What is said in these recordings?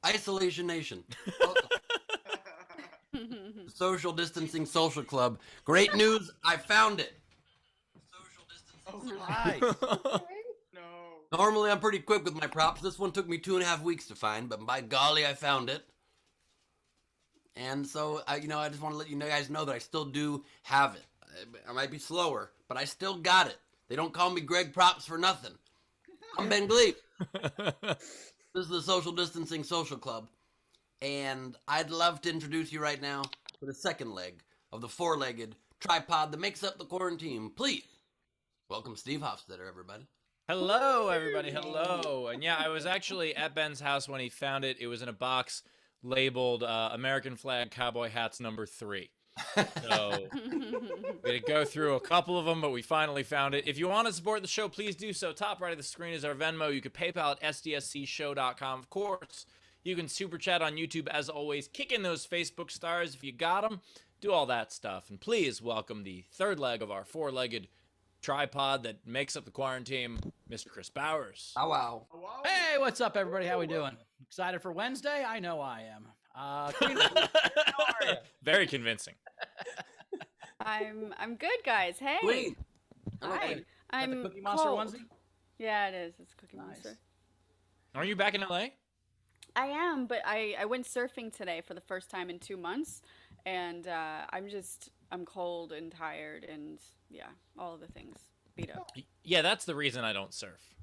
Isolation Nation. Welcome. Social Distancing Social Club. Great news, I found it. Social Distancing. Nice. No. Normally I'm pretty quick with my props. This one took me 2.5 weeks to find, but by golly, I found it. And so, I just want to let you guys know that I still do have it. I might be slower, but I still got it. They don't call me Greg Props for nothing. I'm Ben Gleep. This is the Social Distancing Social Club. And I'd love to introduce you right now to the second leg of the four-legged tripod that makes up the quarantine. Please, welcome Steve Hofstetter, everybody. Hello, everybody. Hello. And yeah, I was actually at Ben's house when he found it. It was in a box labeled American Flag Cowboy Hats number 3. So we had to go through a couple of them, but we finally found it. If you want to support the show, please do so. Top right of the screen is our Venmo. You could PayPal at sdscshow.com. Of course, you can super chat on YouTube as always. Kick in those Facebook stars if you got them. Do all that stuff. And please welcome the third leg of our four-legged tripod that makes up the quarantine, Mr. Chris Bowers. Oh, wow. Hey, what's up, everybody? How we doing? Excited for Wednesday? I know I am. Queen, how are you? Very convincing. I'm good, guys. Hey. Queen. Hi. Got the Cookie Monster cold. onesie? Yeah, it is. It's Cookie Nice. Monster. Are you back in LA? I am, but I went surfing today for the first time in 2 months, and I'm cold and tired and yeah, all of the things. Beat up. Yeah, that's the reason I don't surf.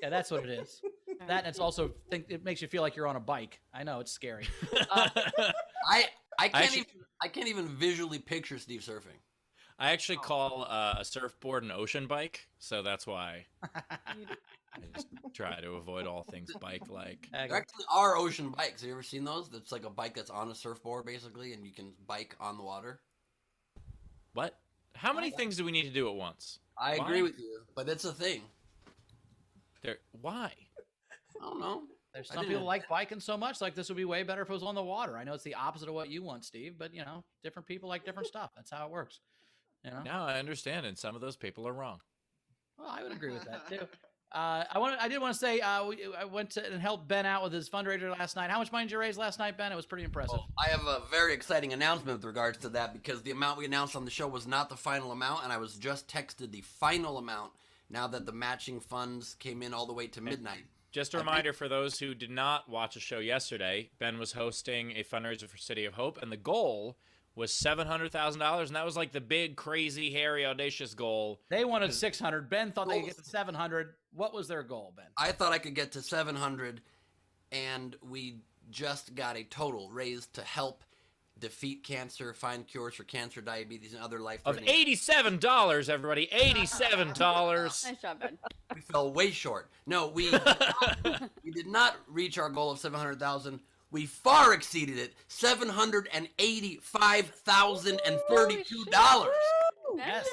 Yeah, that's what it is. That and it's also it makes you feel like you're on a bike. I know it's scary. I can't even visually picture Steve surfing. I actually call a surfboard an ocean bike, so that's why I just try to avoid all things bike-like. There actually are ocean bikes. Have you ever seen those? That's like a bike that's on a surfboard, basically, and you can bike on the water. What? How many things do we need to do at once? I agree with you, but it's a thing. Why? I don't know. There's some people like biking so much, like this would be way better if it was on the water. I know it's the opposite of what you want, Steve, but different people like different stuff. That's how it works. No, I understand, and some of those people are wrong. Well, I would agree with that too. I did want to say I went to and helped Ben out with his fundraiser last night. How much money did you raise last night, Ben? It was pretty impressive. Well, I have a very exciting announcement with regards to that because the amount we announced on the show was not the final amount, and I was just texted the final amount now that the matching funds came in all the way to midnight. Just a reminder for those who did not watch a show yesterday, Ben was hosting a fundraiser for City of Hope, and the goal was $700,000, and that was like the big, crazy, hairy, audacious goal. They wanted 600. Ben thought they could get to 700. What was their goal, Ben? I thought I could get to 700, and we just got a total raised to help defeat cancer, find cures for cancer, diabetes, and other life Of $87, everybody. $87. Nice job, Ben. We fell way short. No, we did not reach our goal of 700,000. We far exceeded it. $785,032. Yes.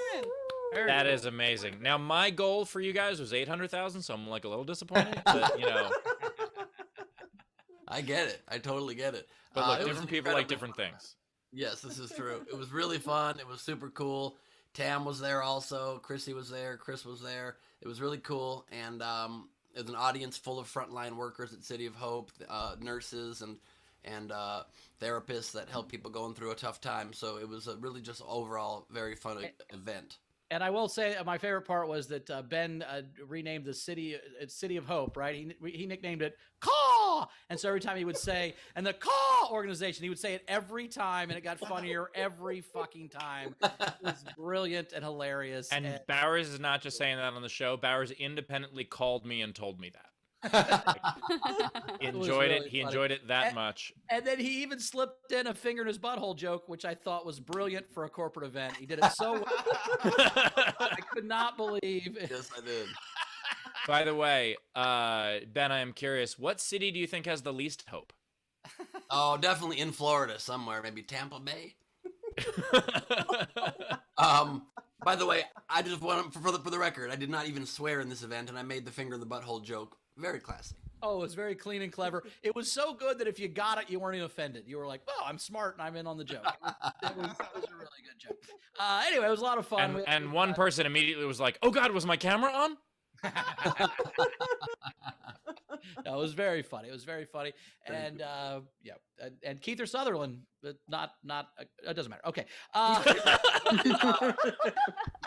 That is amazing. Now, my goal for you guys was 800,000, so I'm like a little disappointed, but I get it. I totally get it. But look, it was different people like incredibly different things. Yes, this is true. It was really fun. It was super cool. Tam was there also. Chrissy was there. Chris was there. It was really cool. And it was an audience full of frontline workers at City of Hope, nurses and therapists that help people going through a tough time. So it was a really just overall very fun event. And I will say my favorite part was that Ben renamed the City of Hope, right? He nicknamed it Caw! And so every time he would say, and the Caw organization, he would say it every time, and it got funnier every fucking time. It was brilliant and hilarious. And Bowers is not just saying that on the show. Bowers independently called me and told me that. He enjoyed it. He enjoyed it that much. And then he even slipped in a finger in his butthole joke, which I thought was brilliant for a corporate event. He did it so well. I could not believe it. Yes, I did. By the way, Ben, I am curious. What city do you think has the least hope? Oh, definitely in Florida somewhere. Maybe Tampa Bay. By the way, I just want for the record, I did not even swear in this event, and I made the finger in the butthole joke. Very classy. Oh, it was very clean and clever. It was so good that if you got it, you weren't even offended. You were like, "Oh, I'm smart and I'm in on the joke." It was a really good joke. Anyway, it was a lot of fun. And one person immediately was like, "Oh God, was my camera on?" No, it was very funny. It was very funny. And and Keither Sutherland, but not it doesn't matter. Okay.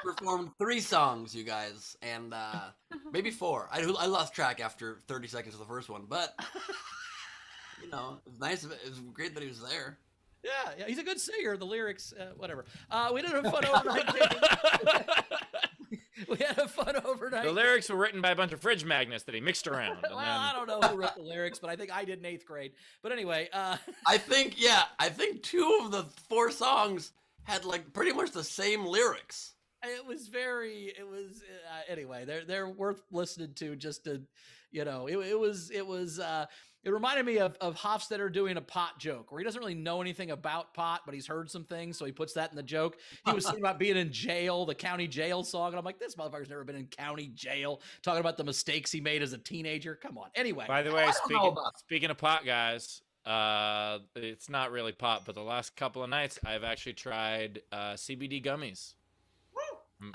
Performed 3 songs, you guys, and maybe 4. I lost track after 30 seconds of the first one, but you know, it was nice. It was great that he was there. Yeah, he's a good singer. The lyrics, whatever. We did a fun overnight game. We had a fun overnight. The lyrics were written by a bunch of fridge magnets that he mixed around. Well, I don't know who wrote the lyrics, but I think I did in 8th grade. But anyway, I think 2 of the 4 songs had like pretty much the same lyrics. it was anyway. They're worth listening to. Just to, you know, it reminded me of Hofstadter doing a pot joke where he doesn't really know anything about pot, but he's heard some things, so he puts that in the joke. He was talking about being in jail, the county jail song, and I'm like, this motherfucker's never been in county jail, talking about the mistakes he made as a teenager. Come on. Anyway. By the way, speaking of pot, guys, it's not really pot, but the last couple of nights I've actually tried CBD gummies.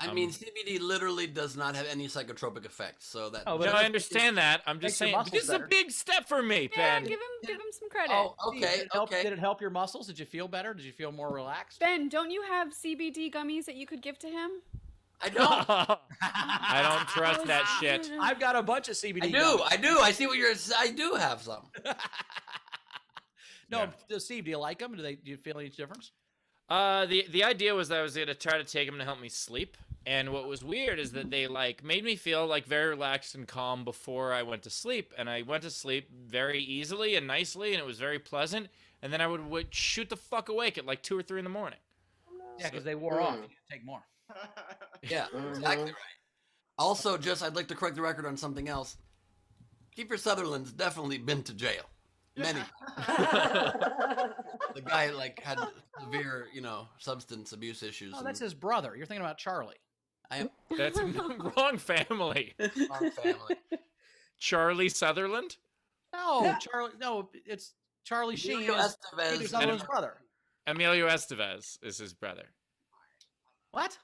I mean, CBD literally does not have any psychotropic effects, so that. Oh, I understand that. I'm just saying this is a big step for me, Yeah, Ben. give him some credit. Oh, okay, Did it help your muscles? Did you feel better? Did you feel more relaxed? Ben, don't you have CBD gummies that you could give to him? I don't. I don't trust that shit. I've got a bunch of CBD. I do. I see what you're. I do have some. No, Steve, do you like them? Do you feel any difference? The idea was that I was gonna try to take them to help me sleep, and what was weird is that they like made me feel like very relaxed and calm before I went to sleep, and I went to sleep very easily and nicely, and it was very pleasant, and then I would shoot the fuck awake at like 2 or 3 in the morning. Yeah, because they wore off. You need to take more. Yeah, exactly right. Also, I'd like to correct the record on something else. Kiefer Sutherland's definitely been to jail. Many. The guy had severe, substance abuse issues. Oh, that's his brother. You're thinking about Charlie. That's wrong family. Wrong family. Charlie Sutherland? No, Charlie. No, it's Charlie Sheen. Keither Sutherland's brother. Emilio Estevez is his brother. What?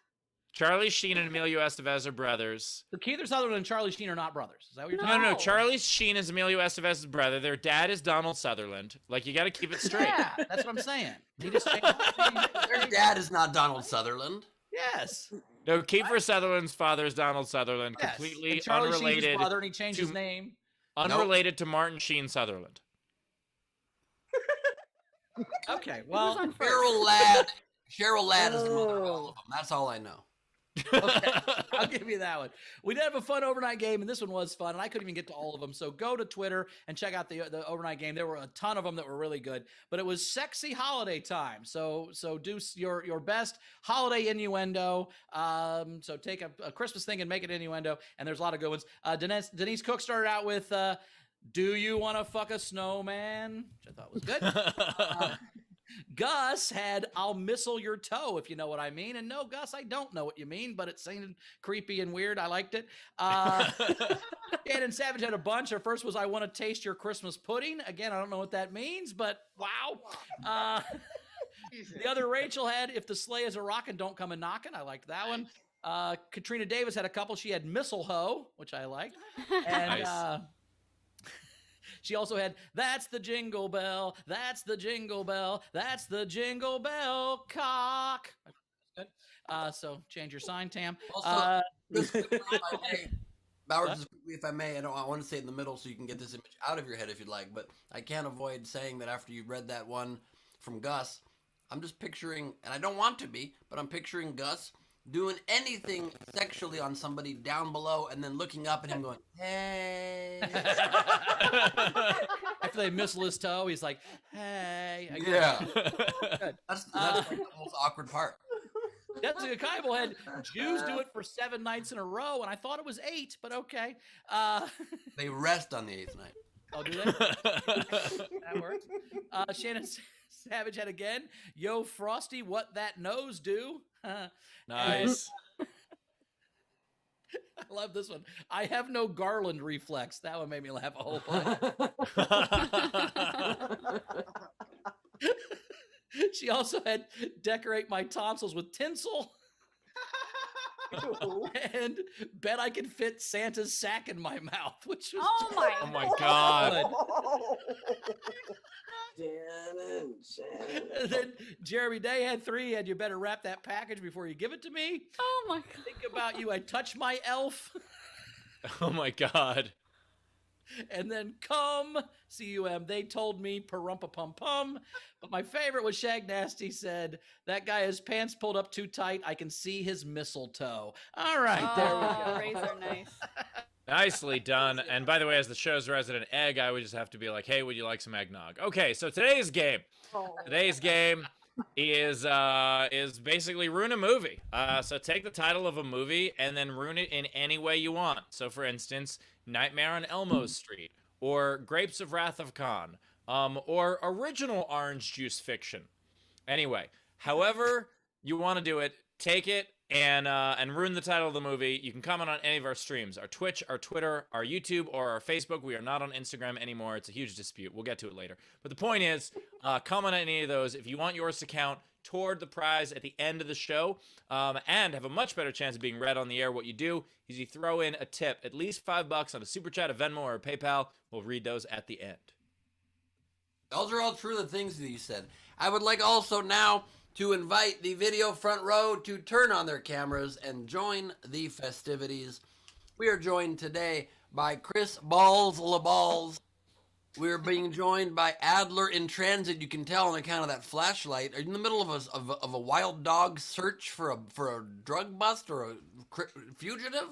Charlie Sheen and Emilio Estevez are brothers. So Keither Sutherland and Charlie Sheen are not brothers. Is that what you're talking No. about? Charlie Sheen is Emilio Estevez's brother. Their dad is Donald Sutherland. Like, you got to keep it straight. Yeah, that's what I'm saying. He just Their dad is not Donald Sutherland. Yes. No, Kiefer Sutherland's father is Donald Sutherland. Yes. Completely And Charlie Sheen's unrelated. his brother, and he changed his name. Unrelated to Martin Sheen Sutherland. Okay, Who's well, on first? Cheryl Ladd is the mother of all of them. That's all I know. okay, I'll give you that one. We did have a fun overnight game, and this one was fun, and I couldn't even get to all of them. So go to Twitter and check out the overnight game. There were a ton of them that were really good, but it was sexy holiday time. So do your best holiday innuendo. So take a Christmas thing and make it innuendo, and there's a lot of good ones. Denise Cook started out with "Do you want to fuck a snowman?" which I thought was good. Gus had "I'll missile your toe," if you know what I mean. And no, Gus, I don't know what you mean, but it sounded creepy and weird. I liked it. And Savage had a bunch. Her first was "I want to taste your Christmas pudding." Again, I don't know what that means, but wow. The other Rachel had "If the sleigh is a rockin', don't come a knockin'." I liked that one. Katrina Davis had a couple. She had "Missile Ho," which I liked. And Nice. she also had "That's the jingle bell, that's the jingle bell, that's the jingle bell cock." Good. So change your sign, Tam. Also, just quickly, if I may, Bowers, just quickly, if I may, I want to say it in the middle so you can get this image out of your head if you'd like, but I can't avoid saying that after you read that one from Gus, I'm just picturing, and I don't want to be, but I'm picturing Gus doing anything sexually on somebody down below and then looking up at him going, "Hey." After they missile his toe, he's like, "Hey." Yeah. Good. That's like the most awkward part. Jessica Keibel had "Jews do it for 7 nights in a row," and I thought it was 8, but okay. They rest on the 8th night. Oh, do they? That works. Shannon Savage had again, "Yo, Frosty, what that nose do?" Nice. I love this one. "I have no Garland reflex." That one made me laugh a whole bunch. She also had "Decorate my tonsils with tinsel." and bet I can fit Santa's sack in my mouth, which was Oh my god. Shannon. And then Jeremy Day had 3, and you better wrap that package before you give it to me. Oh my god. Think about you. I touch my elf. Oh my god. And then cum, C-U-M, they told me parumpa-pum-pum. But my favorite was Shag Nasty said, that guy has pants pulled up too tight. I can see his mistletoe. All right, there we go. Razor nice. Nicely done. And by the way, as the show's resident egg, I would just have to be like, hey, would you like some eggnog? Okay, so today's game. Today's game is basically ruin a movie. So take the title of a movie and then ruin it in any way you want. So for instance, Nightmare on Elmo Street, or Grapes of Wrath of Khan, or original orange juice fiction. Anyway, however you want to do it, take it and ruin the title of the movie. You can comment on any of our streams, our Twitch, our Twitter, our YouTube, or our Facebook. We are not on Instagram anymore. It's a huge dispute. We'll get to it later. But the point is, comment on any of those if you want yours to count toward the prize at the end of the show, and have a much better chance of being read on the air. What you do is you throw in a tip, at least $5 on a Super Chat, a Venmo, or a PayPal. We'll read those at the end. Those are all true, the things that you said. I would like also now to invite the video front row to turn on their cameras and join the festivities. We are joined today by Chris Balls LaBalls. We're being joined by Adler in transit. You can tell on account of that flashlight. Are you in the middle of a wild dog search for a drug bust or a fugitive?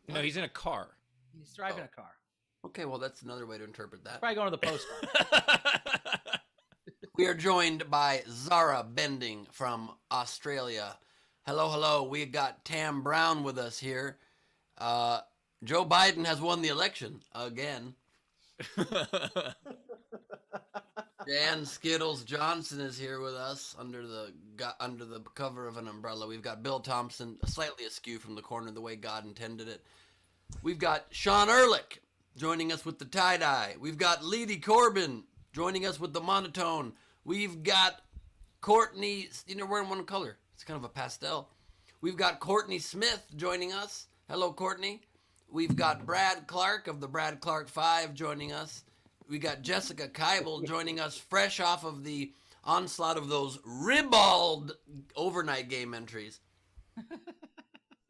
No, he's in a car. He's driving a car. Okay, well, that's another way to interpret that. Probably going to the post office. We are joined by Zara Bending from Australia. Hello, hello. We got Tam Brown with us here. Joe Biden has won the election again. Jan Skittles Johnson is here with us under the cover of an umbrella. We've got Bill Thompson, slightly askew from the corner the way God intended it. We've got Sean Ehrlich joining us with the tie-dye. We've got Leedy Corbin joining us with the monotone. We've got Courtney, we're in one color. It's kind of a pastel. We've got Courtney Smith joining us. Hello, Courtney. We've got Brad Clark of the Brad Clark 5 joining us. We got Jessica Keibel joining us fresh off of the onslaught of those ribald overnight game entries.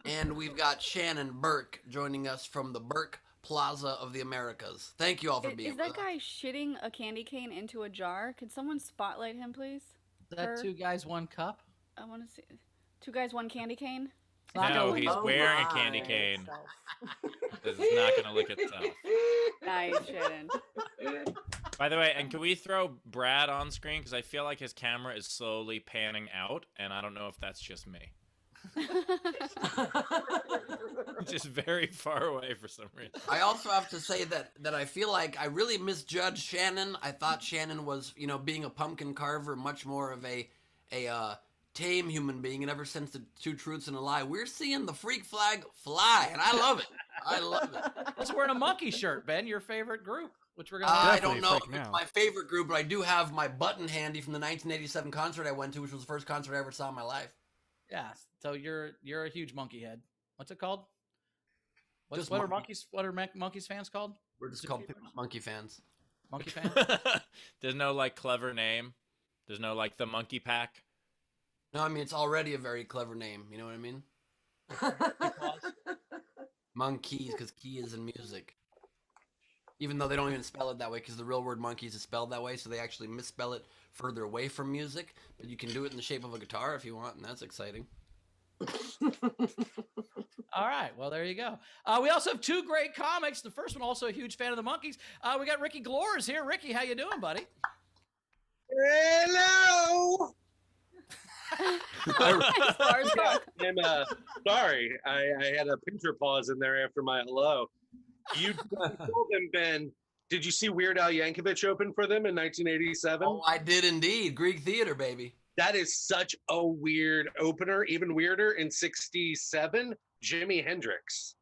And we've got Shannon Burke joining us from the Burke Plaza of the Americas. Thank you all for being Is with that us. guy shitting a candy cane into a jar? Could someone spotlight him, please? Is that Her? 2 guys, 1 cup? I want to see. 2 guys, 1 candy cane? No, he's Oh wearing a my. candy cane. This is not going to lick itself. Nice, Shannon. By the way, and can we throw Brad on screen? Because I feel like his camera is slowly panning out, and I don't know if that's just me. Just very far away for some reason. I also have to say that I feel like I really misjudged Shannon. I thought Shannon was, being a pumpkin carver, much more of a tame human being, and ever since the 2 Truths and a Lie, we're seeing the freak flag fly, and I love it. I love it. Let's wear a monkey shirt, Ben, your favorite group, which we're going to I don't know if freaking it's out. my favorite group, but I do have my button handy from the 1987 concert I went to, which was the first concert I ever saw in my life. Yeah, so you're a huge monkey head. What's it called? Just What are monkey. monkeys fans called? We're just Is it called papers? monkey fans. Monkey fans? There's no clever name. There's no the monkey pack. No, I mean, it's already a very clever name. You know what I mean? Monkeys, because key is in music. Even though they don't even spell it that way, because the real word monkeys is spelled that way, so they actually misspell it further away from music. But you can do it in the shape of a guitar if you want, and that's exciting. All right, well, there you go. We also have 2 great comics. The first one, also a huge fan of the monkeys. We got Ricky Glore is here. Ricky, how you doing, buddy? Hello. Stars go. I'm sorry. I had a pincher pause in there after my hello. You told them, Ben. Did you see Weird Al Yankovic open for them in 1987? Oh, I did indeed. Greek theater, baby. That is such a weird opener. Even weirder in 67, Jimi Hendrix.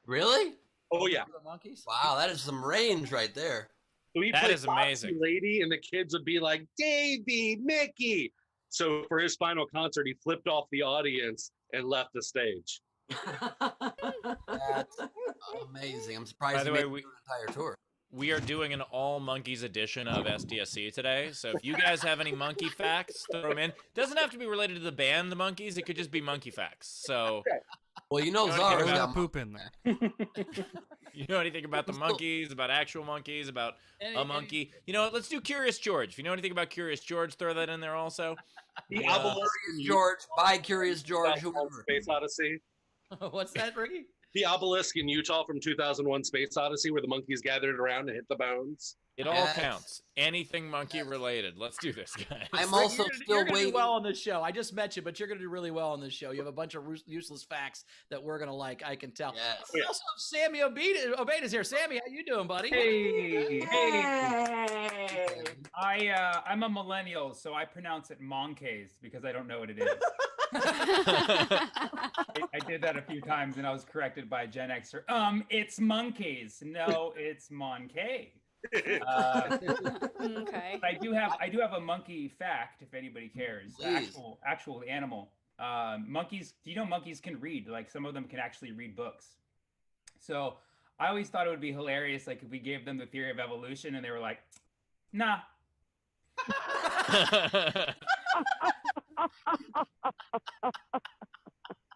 Really? Oh yeah. The monkeys? Wow, that is some range right there. So he That played is amazing. Foxy Lady, and the kids would be like, Davey, Mickey. So for his final concert, he flipped off the audience and left the stage. That's amazing. I'm surprised By the you way, made it through an entire tour. we are doing an all monkeys edition of SDSC today. So if you guys have any monkey facts, throw them in. Doesn't have to be related to the band, the Monkeys. It could just be monkey facts. So Well, you know, You know Czar's anything Throw got the poop in there. you know anything about the monkeys, about actual monkeys, about a monkey? You know what? Let's do Curious George. If you know anything about Curious George, throw that in there also. The Yeah. obelisk in George, by Curious George, 2001 whoever. Space Odyssey. What's that, Ricky? The obelisk in Utah from 2001 Space Odyssey where the monkeys gathered around to hit the bones. It all Yes. counts. Anything monkey related. Let's do this, guys. I'm Ricky, also you're still gonna waiting. do well on this show. I just met you, but you're going to do really well on this show. You have a bunch of useless facts that we're going to like. I can tell. Yes. We also have Sammy Obeid is here. Sammy, how you doing, buddy? Hey, I'm a millennial, so I pronounce it monkeys because I don't know what it is. I did that a few times and I was corrected by a Gen Xer. It's monkeys. No, it's monkey. Okay. I do have a monkey fact if anybody cares. Please. Actual animal. Monkeys. Do you know monkeys can read? Like some of them can actually read books. So I always thought it would be hilarious, like if we gave them the theory of evolution and they were like, nah.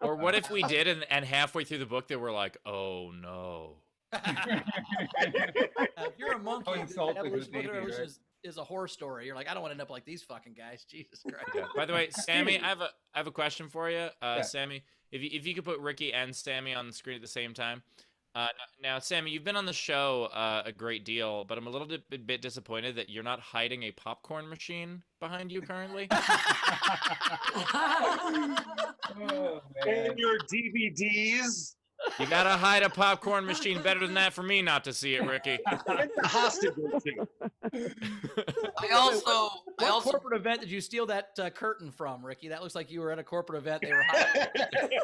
Or what if we did and halfway through the book they were like, oh no. If you're a monkey, How insulting evolution, would they be, evolution right? is a horror story. You're like, I don't want to end up like these fucking guys. Jesus Christ. Yeah. By the way, Sammy, I have a question for you. Yeah. Sammy, if you could put Ricky and Sammy on the screen at the same time. Now, Sammy, you've been on the show a great deal, but I'm a little bit disappointed that you're not hiding a popcorn machine behind you currently. Oh, And man. your DVDs. You gotta hide a popcorn machine better than that for me not to see it, Ricky. And the hostage. I also What corporate event did you steal that curtain from, Ricky? That looks like you were at a corporate event. They were hiding,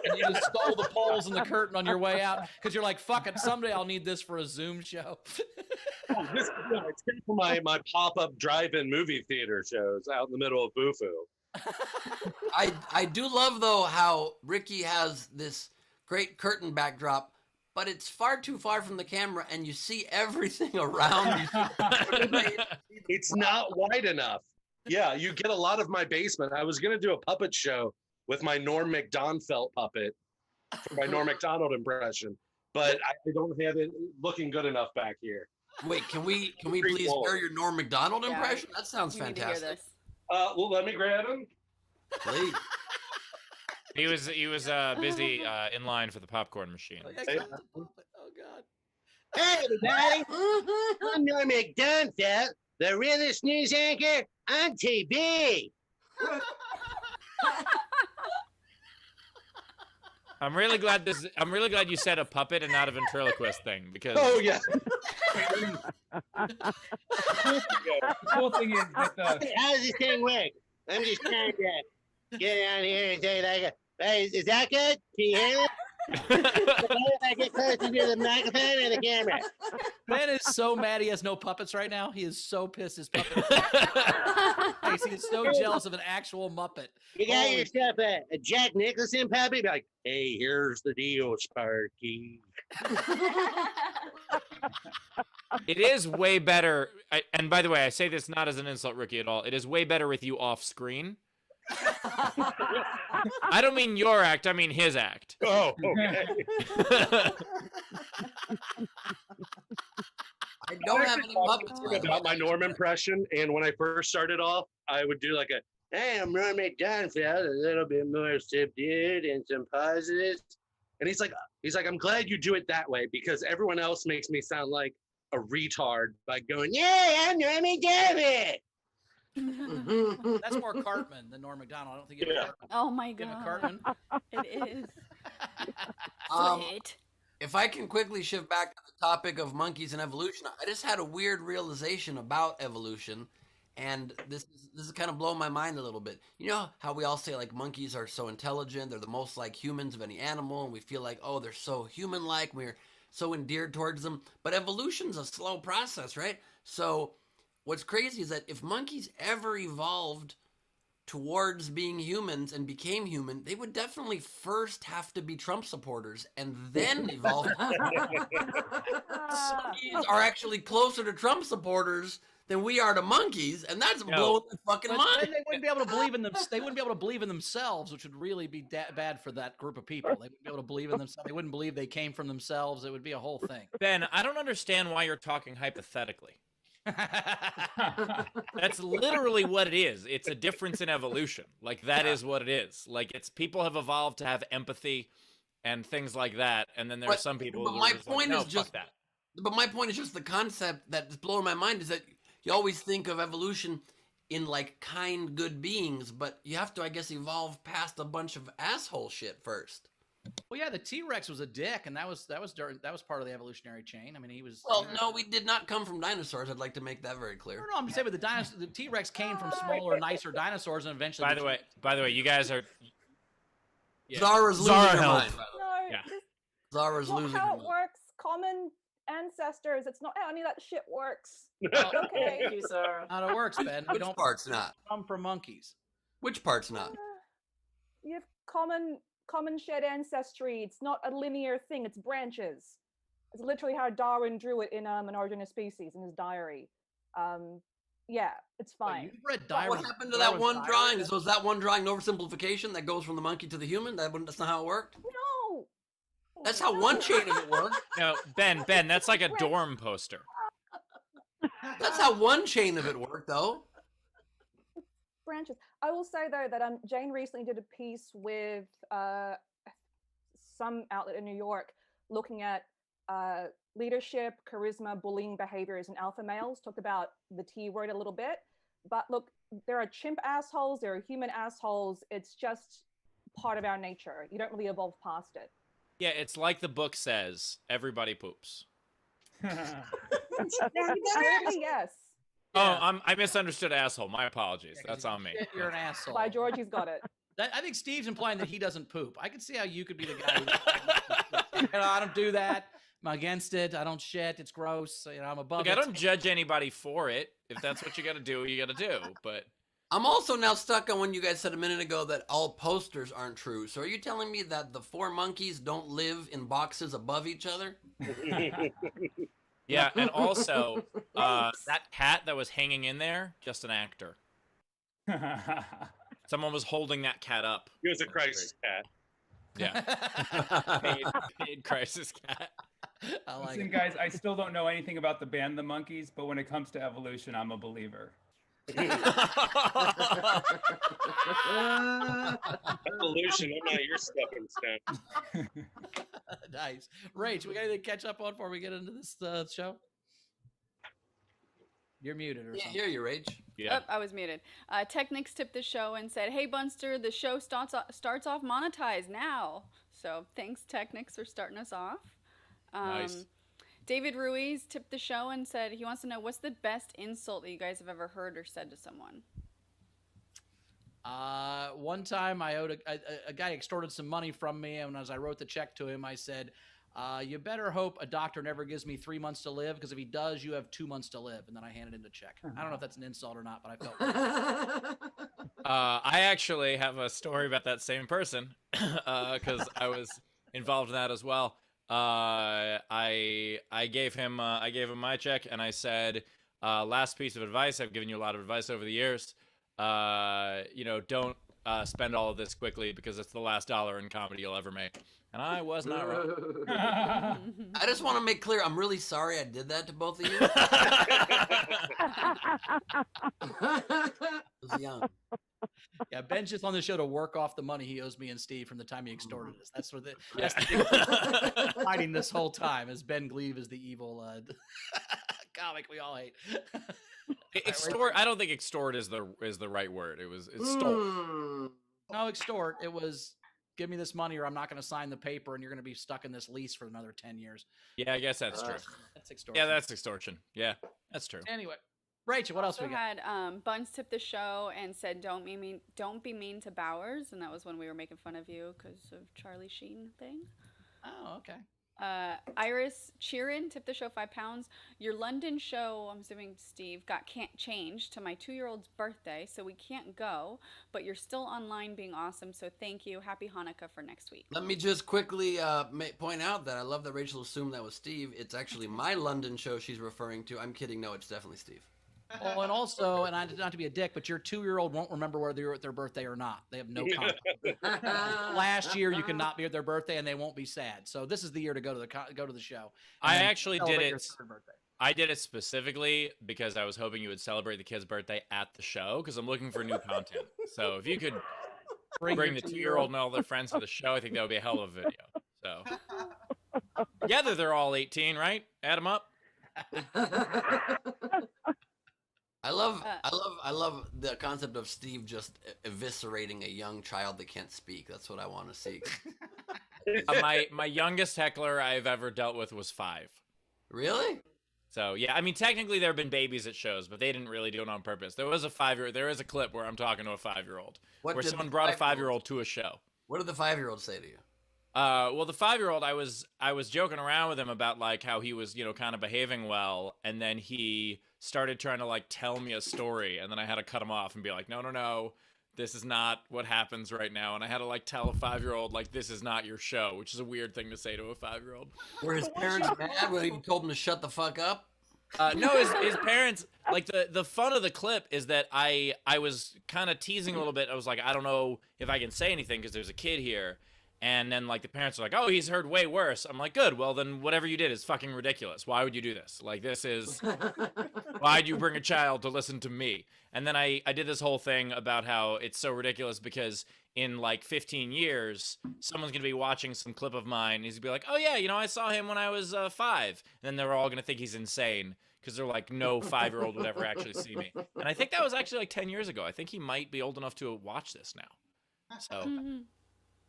and you just stole the poles and the curtain on your way out because you're like, fuck it, someday I'll need this for a Zoom show. It's great for my pop-up drive-in movie theater shows out in the middle of Bufu. I do love though how Ricky has this great curtain backdrop, but it's far too far from the camera and you see everything around you. It's not wide enough. Yeah, you get a lot of my basement. I was gonna do a puppet show with my Norm Macdonald puppet for my Norm Macdonald impression, but I don't have it looking good enough back here. Wait, can we Pretty please cool. hear your Norm Macdonald Yeah, impression? That sounds You need to hear fantastic. this. Well, let me grab him. Please. He was busy in line for the popcorn machine. Hey. Oh God. Hey, everybody. I'm Norm Macdonald, the realest news anchor on TV. I'm really glad you said a puppet and not a ventriloquist thing because Oh yeah. The cool thing is that the How does this thing work? I'm just trying to get down here and say, like, hey, is that good? Can you hear it? If I get closer to the microphone or the camera? Ben is so mad he has no puppets right now. He is so pissed his puppet. He is so jealous of an actual Muppet. You got Holy yourself a Jack Nicholson puppy? Be like, hey, here's the deal, Sparky. it is way better. And by the way, I say this not as an insult, Ricky, at all. It is way better with you off screen. I don't mean your act. I mean his act. Oh, okay. I don't have any Muppets. by the way. About my Norm impression, and when I first started off, I would do like a, hey, I'm Norm Macdonald, a little bit more subdued and some positives. And he's like, I'm glad you do it that way because everyone else makes me sound like a retard by going, yeah, I'm Norm Macdonald. That's more Cartman than Norm Macdonald. I don't think you have a Cartman. Oh my You have a god. Cartman? It is. Um, Sweet. If I can quickly shift back to the topic of monkeys and evolution, I just had a weird realization about evolution, and this is kind of blowing my mind a little bit. You know how we all say like monkeys are so intelligent, they're the most like humans of any animal, and we feel like, oh, they're so human-like, we're so endeared towards them. But evolution's a slow process, right? So what's crazy is that if monkeys ever evolved towards being humans and became human, they would definitely first have to be Trump supporters and then evolve. Monkeys are actually closer to Trump supporters than we are to monkeys, and that's blowing my fucking But mind. then they wouldn't be able to believe in them. They wouldn't be able to believe in themselves, which would really be bad for that group of people. They wouldn't be able to believe in themselves. They wouldn't believe they came from themselves. It would be a whole thing. Ben, I don't understand why you're talking hypothetically. That's literally what it is. It's a difference in evolution. Like, that is what it is. Like, it's people have evolved to have empathy and things like that, and then there are some people But who my are just point like, no, is just fuck that. But my point is just the concept that's blowing my mind is that you always think of evolution in like kind, good beings, but you have to, I guess, evolve past a bunch of asshole shit first. Well, yeah, the T-Rex was a dick, and that was part of the evolutionary chain. I mean, he was. Well, no, we did not come from dinosaurs. I'd like to make that very clear. No, I'm saying, but the T-Rex came from smaller, nicer dinosaurs, and eventually. By the way, you guys are. Yeah. Zara's losing Zara her help. mind. By the way. No, Yeah. this Zara's is not losing how her it mind. works. Common ancestors. It's not how any of that shit works. Well, Okay. Thank you, Sarah. How it works, Ben. We Which don't part's not? come from monkeys. Which part's not? You have common shared ancestry. It's not a linear thing. It's branches. It's literally how Darwin drew it in An Origin of Species in his diary. Yeah, it's Wait, fine. you've read What Darwin's- happened to that Darwin's one diary? drawing? So is that one drawing an oversimplification that goes from the monkey to the human? That's not how it worked? No. That's how one chain of it worked. No, Ben, that's like a dorm poster. That's how one chain of it worked, though. Branches. I will say though that Jane recently did a piece with some outlet in New York looking at leadership, charisma, bullying behaviors in alpha males. Talked about the T word a little bit. But look, there are chimp assholes, there are human assholes. It's just part of our nature. You don't really evolve past it. Yeah, it's like the book says, everybody poops. Weirdly, yes. Oh, I misunderstood asshole. My apologies. Yeah, 'cause That's on me. shit, you're an asshole. By George, he's got it. I think Steve's implying that he doesn't poop. I could see how you could be the guy. I don't do that. I'm against it. I don't shit. It's gross. I'm above Look, it. I don't judge anybody for it. If that's what you got to do, you got to do. But I'm also now stuck on when you guys said a minute ago that all posters aren't true. So are you telling me that the four monkeys don't live in boxes above each other? yeah, and also that cat that was hanging in there, just an actor. Someone was holding that cat up. He was a crisis cat. Yeah, paid crisis cat. I like Listen, it. guys, I still don't know anything about the band The Monkees, but when it comes to evolution, I'm a believer. Evolution, I'm not your stepping stone. Nice. Rach, we got anything to catch up on before we get into this show? You're muted or Yeah, something. hear you, Rach. Yeah. Oh, I was muted. Technics tipped the show and said, "Hey, Bunster, the show starts off monetized now." So thanks, Technics, for starting us off. Nice. David Ruiz tipped the show and said he wants to know what's the best insult that you guys have ever heard or said to someone. One time I owed a guy extorted some money from me, and as I wrote the check to him, I said, you better hope a doctor never gives me 3 months to live, because if he does, you have 2 months to live. And then I handed him the check. I don't know if that's an insult or not, but I felt I actually have a story about that same person because I was involved in that as well. I gave him my check and I said, last piece of advice. I've given you a lot of advice over the years. Don't spend all of this quickly because it's the last dollar in comedy you'll ever make. And I was not wrong. I just want to make clear, I'm really sorry I did that to both of you. I was young. Yeah, Ben's just on the show to work off the money he owes me and Steve from the time he extorted us. That's the big fighting this whole time, as Ben Gleave is the evil comic we all hate. Extort. I don't think extort is the right word. It's stole. No, extort. It was, give me this money or I'm not going to sign the paper and you're going to be stuck in this lease for another 10 years. Yeah, I guess that's true. That's extortion. Yeah, that's extortion. Yeah, that's true. Anyway, Rachel, what else Also we got? had Buns tipped the show and said, "Don't be mean to Bowers," and that was when we were making fun of you because of Charlie Sheen thing. Oh, okay. Iris Cheerin tipped the show £5. Your London show, I'm assuming Steve, can't change to my 2-year-old's birthday, so we can't go. But you're still online, being awesome. So thank you. Happy Hanukkah for next week. Let me just quickly point out that I love that Rachel assumed that was Steve. It's actually my London show she's referring to. I'm kidding. No, it's definitely Steve. Oh, and also, and not to be a dick, but your 2-year-old won't remember whether you're at their birthday or not. They have no contact. Last year, you could not be at their birthday, and they won't be sad. So this is the year to go to the show. I actually did celebrate it. your third birthday. I did it specifically because I was hoping you would celebrate the kid's birthday at the show because I'm looking for new content. So if you could bring the 2-year-old and all their friends to the show, I think that would be a hell of a video. So together they're all 18, right? Add them up. I love the concept of Steve just eviscerating a young child that can't speak. That's what I want to see. My youngest heckler I've ever dealt with was 5. Really? So yeah, I mean technically there have been babies at shows, but they didn't really do it on purpose. There was a 5-year. There is a clip where I'm talking to a 5-year-old, where someone brought a 5-year-old to a show. What did the 5-year-old say to you? Well, the 5-year-old, I was joking around with him about like how he was, kind of behaving well, and then he started trying to like tell me a story, and then I had to cut him off and be like, no, this is not what happens right now, and I had to like tell a 5-year-old like this is not your show, which is a weird thing to say to a 5-year-old. Were his parents mad when he told him to shut the fuck up? No, his parents, like the fun of the clip is that I was kind of teasing a little bit. I was like, I don't know if I can say anything because there's a kid here. And then, like, the parents are like, oh, he's heard way worse. I'm like, good. Well, then whatever you did is fucking ridiculous. Why would you do this? Like, this is... Why'd you bring a child to listen to me? And then I did this whole thing about how it's so ridiculous because in, like, 15 years, someone's going to be watching some clip of mine. And he's going to be like, oh, yeah, I saw him when I was 5. And then they're all going to think he's insane because they're like, no 5-year-old would ever actually see me. And I think that was actually, like, 10 years ago. I think he might be old enough to watch this now. So...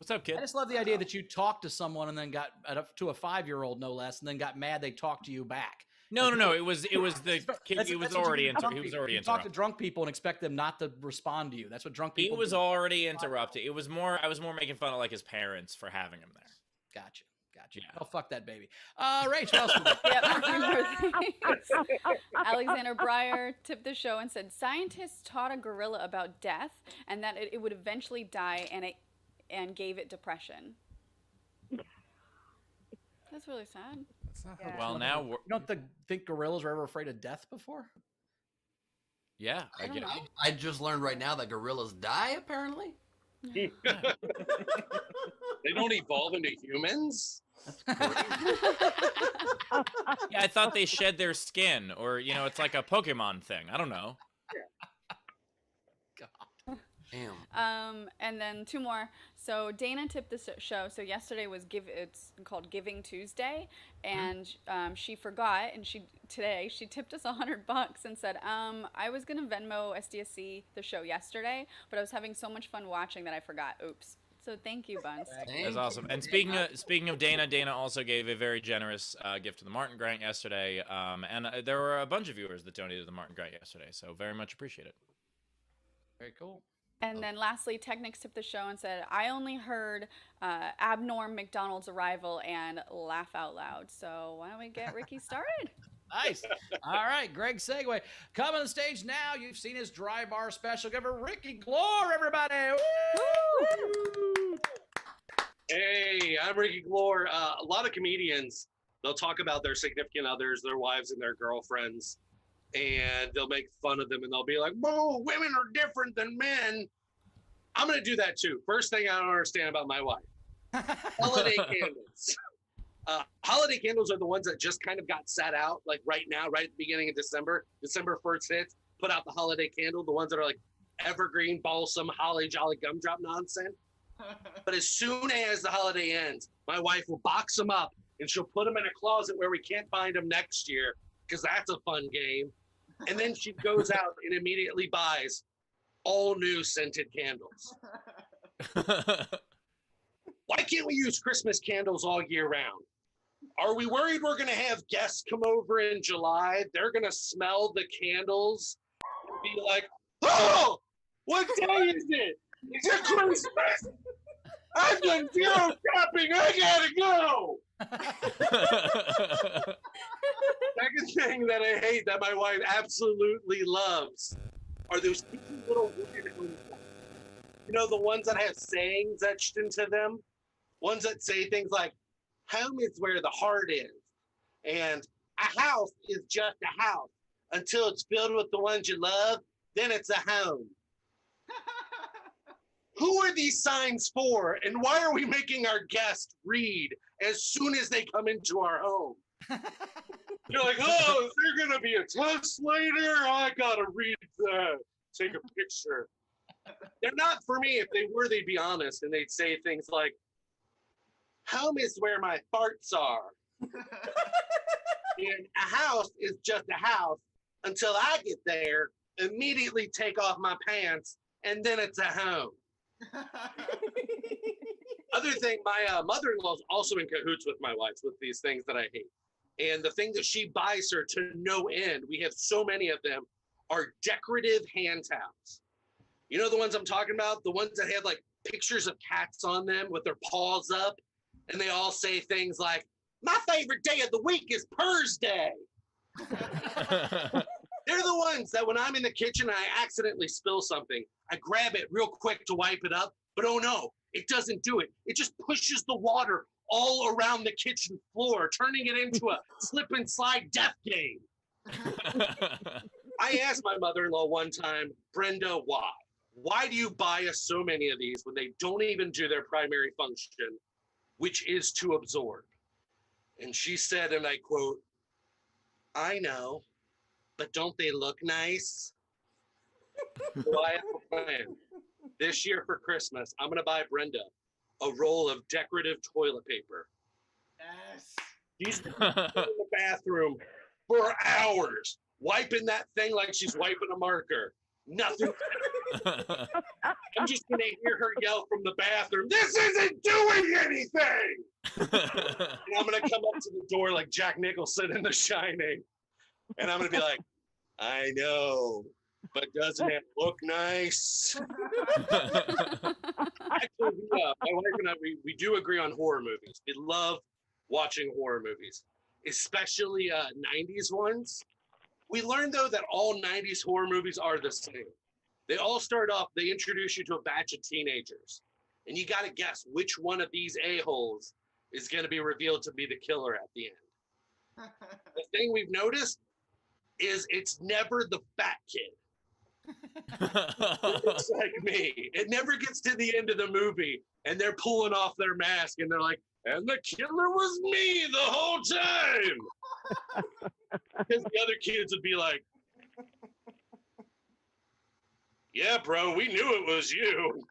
What's up, kid? I just love the idea that you talked to someone and then got to a 5-year-old, no less, and then got mad they talked to you back. No. It was the kid. He was already interrupted. You talk to drunk people and expect them not to respond to you. That's what drunk people. He was already interrupted. It was more. I was more making fun of like his parents for having him there. Gotcha. Yeah. Oh, fuck that baby. Rach, what else? Alexander Breyer tipped the show and said scientists taught a gorilla about death and that it would eventually die and gave it depression. That's really sad. Well, now you don't think gorillas were ever afraid of death before? Yeah, I don't know. I just learned right now that gorillas die, apparently. They don't evolve into humans? Yeah, I thought they shed their skin, or it's like a Pokemon thing. I don't know. Damn. And then 2 more. So Dana tipped the show. So yesterday was it's called Giving Tuesday, and she forgot, and today she tipped us $100 and said, I was gonna Venmo SDSC the show yesterday, but I was having so much fun watching that I forgot. Oops. So thank you, Buns. That's awesome. And speaking of Dana also gave a very generous gift to the Martin Grant yesterday, and there were a bunch of viewers that donated to the Martin Grant yesterday, so very much appreciate it. Very cool. And then lastly, Technics tipped the show and said, I only heard Abnorm McDonald's arrival and laugh out loud. So why don't we get Ricky started? Nice. All right, Greg Segue. Coming on the stage now. You've seen his dry bar special. Give her Ricky Glore, everybody. Woo! Hey, I'm Ricky Glore. A lot of comedians, they'll talk about their significant others, their wives and their girlfriends, and they'll make fun of them, and they'll be like, "Whoa, women are different than men." I'm going to do that too. First thing I don't understand about my wife. Holiday candles. Holiday candles are the ones that just kind of got set out, like right now, right at the beginning of December. December 1st hits, put out the holiday candle, the ones that are like evergreen, balsam, holly, jolly gumdrop nonsense. But as soon as the holiday ends, my wife will box them up and she'll put them in a closet where we can't find them next year, because that's a fun game. And then she goes out and immediately buys all new scented candles. Why can't we use Christmas candles all year round? Are we worried we're going to have guests come over in July? They're going to smell the candles and be like, "Oh, what day is it? Is it Christmas?" I've done zero shopping. I gotta go. Second thing that I hate that my wife absolutely loves are those little weird home signs. You know, the ones that have sayings etched into them? Ones that say things like, home is where the heart is. And a house is just a house. Until it's filled with the ones you love, then it's a home. Who are these signs for? And why are we making our guests read as soon as they come into our home? You're like, oh, is there going to be a test later? I got to read that. Take a picture. They're not for me. If they were, they'd be honest. And they'd say things like, home is where my farts are. And a house is just a house until I get there, immediately take off my pants, and then it's a home. Other thing, my mother-in-law is also in cahoots with my wife with these things that I hate. And the thing that she buys her to no end, we have so many of them, are decorative hand towels. You know the ones I'm talking about? The ones that have like pictures of cats on them with their paws up, and they all say things like, my favorite day of the week is Purrs Day. They're the ones that when I'm in the kitchen and I accidentally spill something, I grab it real quick to wipe it up, but oh no, it doesn't do it. It just pushes the water all around the kitchen floor, turning it into a slip and slide death game. I asked my mother-in-law one time, Brenda, why? Why do you buy us so many of these when they don't even do their primary function, which is to absorb? And she said, and I quote, I know, but don't they look nice? So I have a plan. This year for Christmas, I'm going to buy Brenda a roll of decorative toilet paper. Yes. She's in the bathroom for hours, wiping that thing like she's wiping a marker. Nothing. I'm just going to hear her yell from the bathroom, this isn't doing anything! And I'm going to come up to the door like Jack Nicholson in The Shining. And I'm going to be like, I know, but doesn't it look nice? Actually, my wife and I, we do agree on horror movies. We love watching horror movies, especially 90s ones. We learned, though, that all 90s horror movies are the same. They all start off, they introduce you to a batch of teenagers. And you got to guess which one of these a-holes is going to be revealed to be the killer at the end. The thing we've noticed is it's never the fat kid. It's like me. It never gets to the end of the movie and they're pulling off their mask and they're like, and the killer was me the whole time. Because the other kids would be like, yeah, bro, we knew it was you.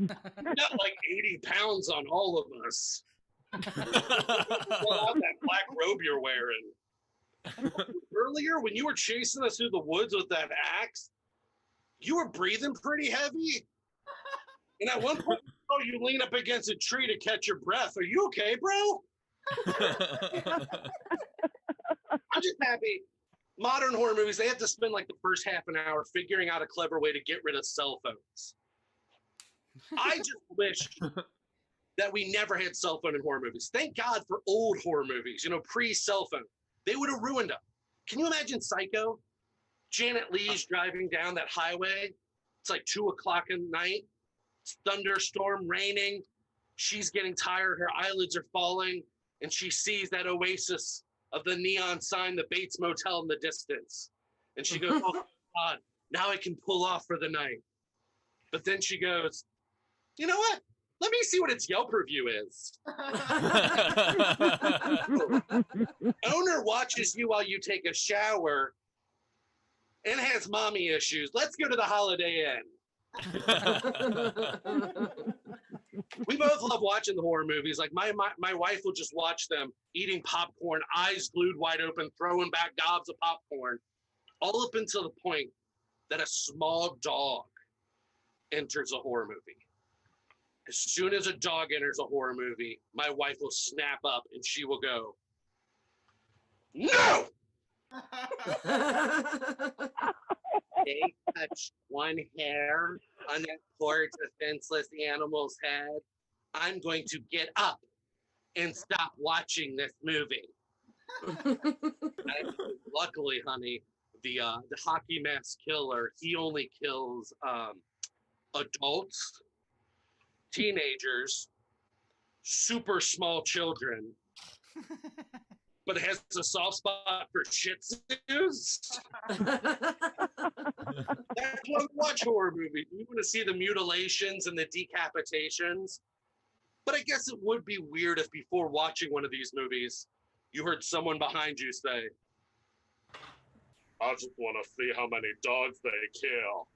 Got like 80 pounds on all of us. Pull out that black robe you're wearing. Earlier, when you were chasing us through the woods with that axe, you were breathing pretty heavy. And at one point, you lean up against a tree to catch your breath. Are you okay, bro? I'm just happy. Modern horror movies, they have to spend like the first half an hour figuring out a clever way to get rid of cell phones. I just wish that we never had cell phone in horror movies. Thank God for old horror movies, you know, pre-cell phone. They would have ruined them. Can you imagine Psycho? Janet Leigh's driving down that highway. It's like 2 o'clock at night. It's thunderstorm, raining. She's getting tired. Her eyelids are falling. And she sees that oasis of the neon sign, the Bates Motel in the distance. And she goes, oh, God, now I can pull off for the night. But then she goes, you know what? Let me see what its Yelp review is. Owner watches you while you take a shower and has mommy issues. Let's go to the Holiday Inn. We both love watching the horror movies. Like my wife will just watch them eating popcorn, eyes glued wide open, throwing back gobs of popcorn, all up until the point that a small dog enters a horror movie. As soon as a dog enters a horror movie, my wife will snap up and she will go, no! They touched one hair on that poor defenseless animal's head, I'm going to get up and stop watching this movie. Luckily, honey, the hockey mask killer, he only kills adults, teenagers, super small children, but has a soft spot for Shih Tzus. That's why we watch horror movies. We want to see the mutilations and the decapitations. But I guess it would be weird if before watching one of these movies, you heard someone behind you say, I just want to see how many dogs they kill.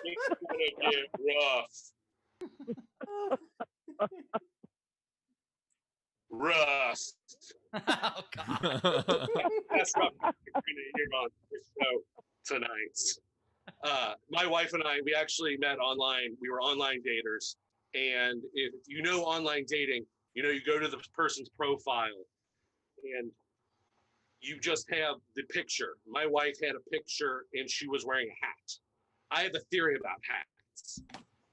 It's gonna get rough. Rust. Oh God. That's what we're gonna hear on the show tonight. My wife and I, we actually met online. We were online daters. And if you know online dating, you know, you go to the person's profile and you just have the picture. My wife had a picture and she was wearing a hat. I have a theory about hats,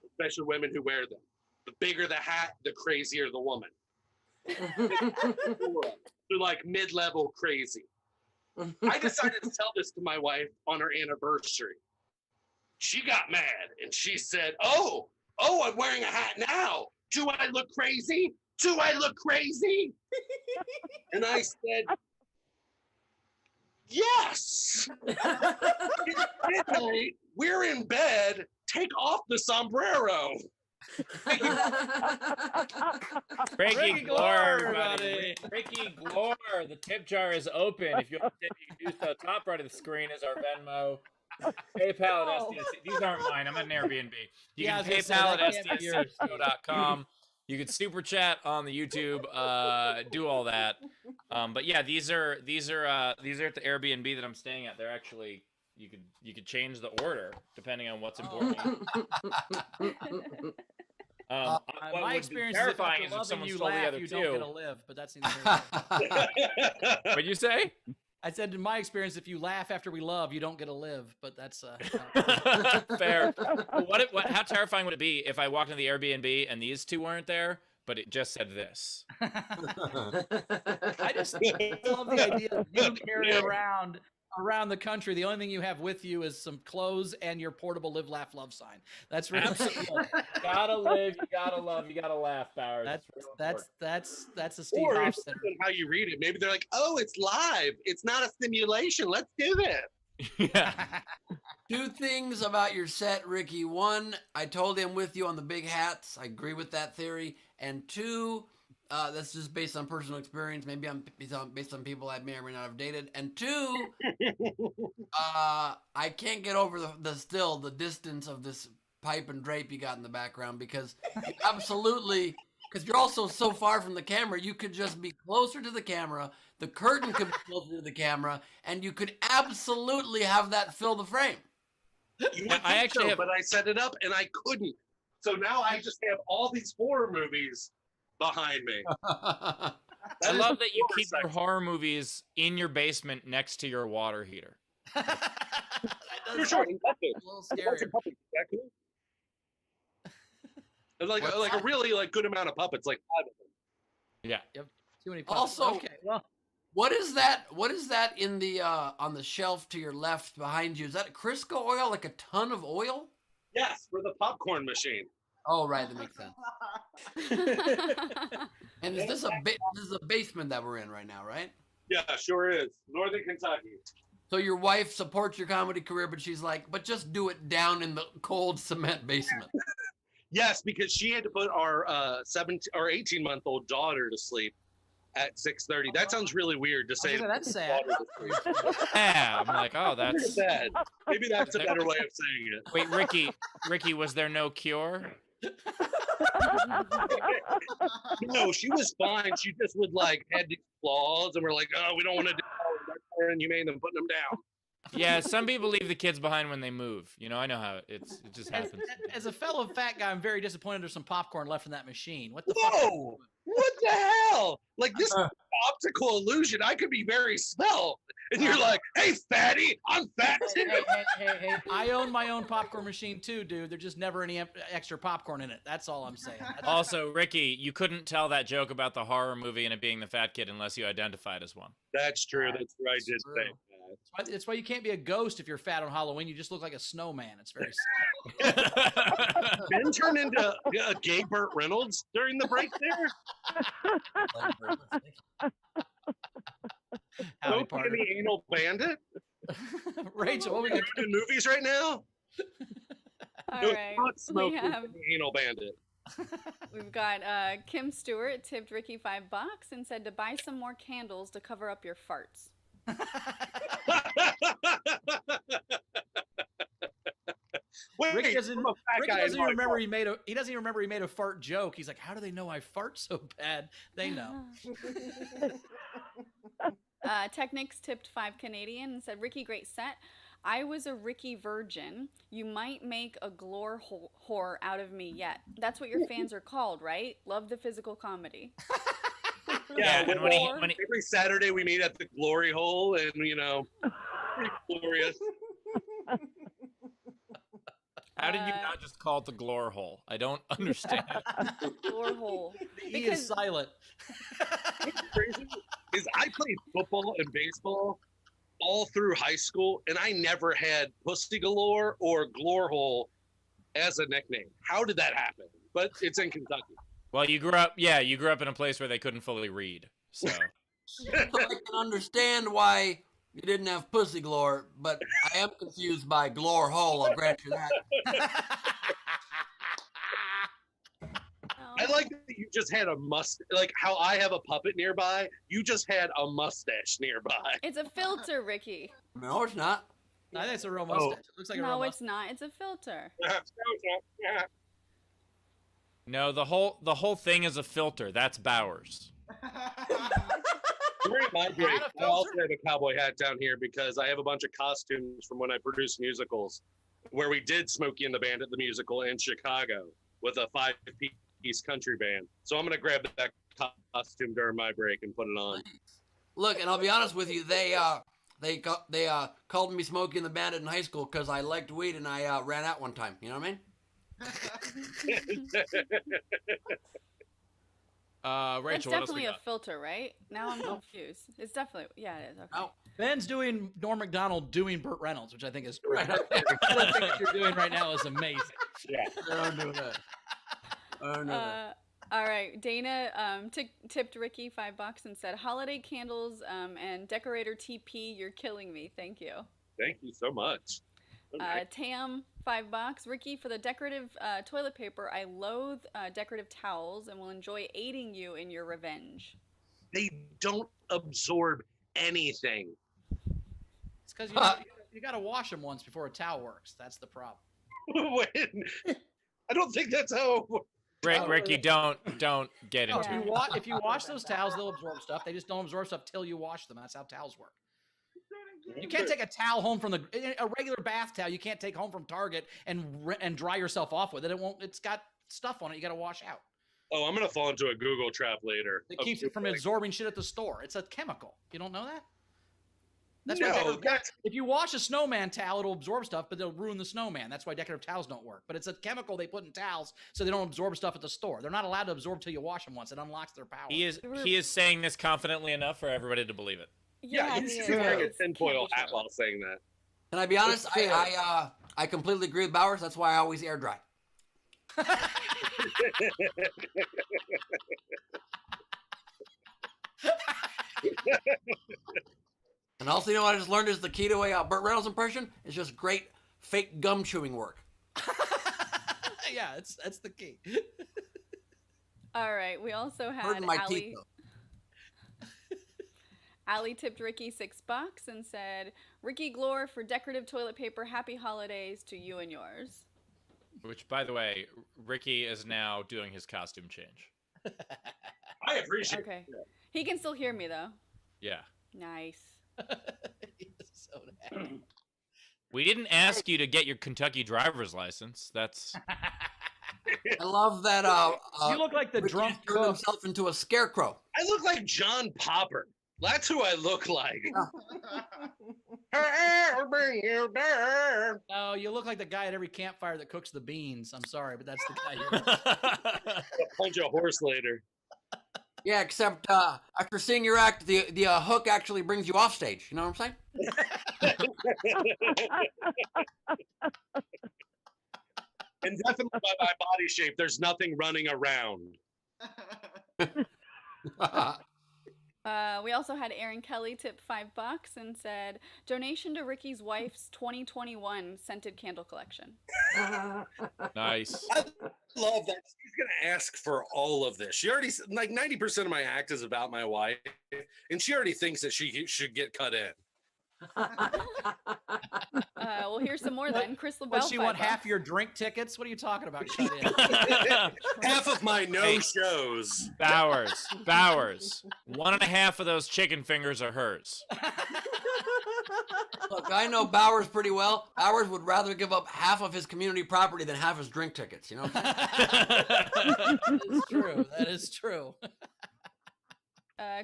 especially women who wear them. The bigger the hat, the crazier the woman. They're like mid-level crazy. I decided to tell this to my wife on her anniversary. She got mad and she said, oh, I'm wearing a hat now. Do I look crazy? Do I look crazy? And I said, yes. It's midnight. We're in bed. Take off the sombrero. Ricky Glore, Glore, everybody. everybody. Ricky Glore. The tip jar is open. If you want to tip, you can do so. Top right of the screen is our Venmo. PayPal at SDSC. These aren't mine. I'm at an Airbnb. You Yeah, I can was gonna say, PayPal that at can't be yours. SDSC.com. You can super chat on the YouTube. Do all that. But yeah, these are at the Airbnb that I'm staying at. They're actually you could change the order depending on what's important. What My would be experience is if terrifying after is if someone loving you stole the laugh, other you two. don't get to live. But that's neither here nor there. What'd you say? I said in my experience, if you laugh after we love, you don't get to live. But that's Fair. Well, how terrifying would it be if I walked into the Airbnb and these two weren't there, but it just said this? I just love the idea that you carry around the country. The only thing you have with you is some clothes and your portable live, laugh, love sign. That's really Absolutely. You gotta live, you gotta love, you gotta laugh, Bowers. That's a Steve Or Hoff it's center. how you read it. Maybe they're like, oh, it's live. It's not a simulation. Let's do this. Yeah. Two things about your set, Ricky. One, I told him with you on the big hats. I agree with that theory. And two, that's just based on personal experience. Maybe I'm based on people I may or may not have dated. And two, I can't get over the distance of this pipe and drape you got in the background because you absolutely, because you're also so far from the camera, you could just be closer to the camera. The curtain could be closer to the camera, and you could absolutely have that fill the frame. You would I think actually so, have- but I set it up and I couldn't. So now I just have all these horror movies behind me. I That is love that you horror keep your section. horror movies in your basement next to your water heater. For sure. A little scary. There's like a really good amount of puppets, like 5 of them. Yeah. Too many puppets. Also- okay. Well, What is that? What is that in the on the shelf to your left behind you? Is that Crisco oil? Like a ton of oil? Yes, for the popcorn machine. Oh, right, that makes sense. And is this this is a basement that we're in right now, right? Yeah, sure is. Northern Kentucky. So your wife supports your comedy career, but she's like, but just do it down in the cold cement basement. Yes, because she had to put our 17 or 18-month-old daughter to sleep at 6:30. That sounds really weird to say. that's sad. daughter to sleep. Yeah. I'm like, oh, that's. Sad. Maybe that's a better way of saying it. Wait, Ricky, was there no cure? No, she was fine. She just would had these flaws, and we're like, oh, we don't want to do that, and you made them putting them down. Yeah, some people leave the kids behind when they move. You know, I know how it just happens. As a fellow fat guy, I'm very disappointed there's some popcorn left in that machine. What the fuck? Whoa! What the hell? Like this optical illusion. I could be very svelte, And you're like, hey, fatty, I'm fat too. Hey, I own my own popcorn machine too, dude. There's just never any extra popcorn in it. That's all I'm saying. Also, Ricky, you couldn't tell that joke about the horror movie and it being the fat kid unless you identified as one. That's true. That's true. I did say that. It's why you can't be a ghost if you're fat on Halloween. You just look like a snowman. It's very sad. Ben turned into a gay Burt Reynolds during the break there. Howdy, Don't be the anal bandit. Rachel, what we got? In movies right now? All No, right. not smoking, We have the anal bandit. we've got Kim Stewart tipped Ricky $5 and said to buy some more candles to cover up your farts. Wait, Rick doesn't, I'm a fat Rick guy doesn't in my remember car. he doesn't even remember he made a fart joke. He's like, how do they know I fart so bad? They know. Technics tipped 5 Canadian and said, Ricky, great set. I was a Ricky virgin. You might make a Glore whore out of me yet. That's what your fans are called, right? Love the physical comedy. Yeah, and when he every Saturday we meet at the Glory Hole, and pretty glorious. how did you not just call it the Glore hole? I don't understand. Glore hole. The E is silent. What's crazy is I played football and baseball all through high school, and I never had Pussy Galore or Glore Hole as a nickname. How did that happen? But it's in Kentucky. Well, you grew up in a place where they couldn't fully read. So I can understand why you didn't have Pussy Glore, but I am confused by Glore Hole. I'll grant you that. I like that you just had a like how I have a puppet nearby. You just had a mustache nearby. It's a filter, Ricky. No, it's not. I think it's a real mustache. It looks like a real No, mustache. it's not. It's a filter. no, the whole thing is a filter. That's Bowers. During my break, Hat a I also filter? have a cowboy hat down here because I have a bunch of costumes from when I produced musicals, where we did Smokey and the Bandit the musical in Chicago with a 5-piece country band. So I'm gonna grab that costume during my break and put it on. Look, and I'll be honest with you, they called me Smokey and the Bandit in high school because I liked weed and I ran out one time. You know what I mean? It's Rachel, what else we definitely a got? filter, right? Now I'm confused. It's definitely, yeah, it is. Okay. No. Ben's doing Norm Macdonald doing Burt Reynolds, which I think is great. I don't think what you're doing right now is amazing. Yeah. I don't do that. I don't know that. All right, Dana tipped Ricky $5 and said, "Holiday candles and decorator TP, you're killing me. Thank you." Thank you so much. Okay. Tam $5. Ricky, for the decorative toilet paper, I loathe decorative towels and will enjoy aiding you in your revenge. They don't absorb anything. It's because you got to wash them once before a towel works. That's the problem. I don't think that's how. Ricky, don't get No, into it. if you wash those towels, they'll absorb stuff. They just don't absorb stuff till you wash them. That's how towels work. You can't take a towel home from a regular bath towel. You can't take home from Target and dry yourself off with it. It won't. It's got stuff on it. You got to wash out. Oh, I'm gonna fall into a Google trap later. It keeps it from absorbing shit at the store. It's a chemical. You don't know that? That's No, why that's if you wash a snowman towel, it'll absorb stuff, but it'll ruin the snowman. That's why decorative towels don't work. But it's a chemical they put in towels so they don't absorb stuff at the store. They're not allowed to absorb till you wash them once. It unlocks their power. He is saying this confidently enough for everybody to believe it. yeah. he He's is. wearing a It's tinfoil can't hat be while saying that. Can I be honest? I completely agree with Bowers. That's why I always air dry. And also, you know what I just learned is the key to a Burt Reynolds impression is just great fake gum chewing work. Yeah, that's the key. All right, we also had Hurting my Allie. teeth, though. Allie tipped Ricky $6 and said, "Ricky Glore for decorative toilet paper. Happy holidays to you and yours." Which, by the way, Ricky is now doing his costume change. I appreciate Okay. it. He can still hear me though. Yeah. Nice. So happy. We didn't ask you to get your Kentucky driver's license. That's I love that. You look like the Ricky drunk turned cook. himself into a scarecrow. I look like John Popper. That's who I look like. No, you look like the guy at every campfire that cooks the beans. I'm sorry, but that's the guy. You're... Punch a horse later. Yeah, except after seeing your act, the hook actually brings you off stage. You know what I'm saying? And definitely by my body shape, there's nothing running around. We also had Aaron Kelly tip $5 and said, donation to Ricky's wife's 2021 scented candle collection. Nice. I love that. She's going to ask for all of this. She already, like 90% of my act is about my wife, and she already thinks that she should get cut in. Well, here's some more then. Chris LaBelle. Does she want half your drink tickets? What are you talking about? Cut in? Half of my no-shows. Bowers. 1.5 of those chicken fingers are hers. Look, I know Bowers pretty well. Bowers would rather give up half of his community property than half his drink tickets. You know what I'm saying? That is true. That is true.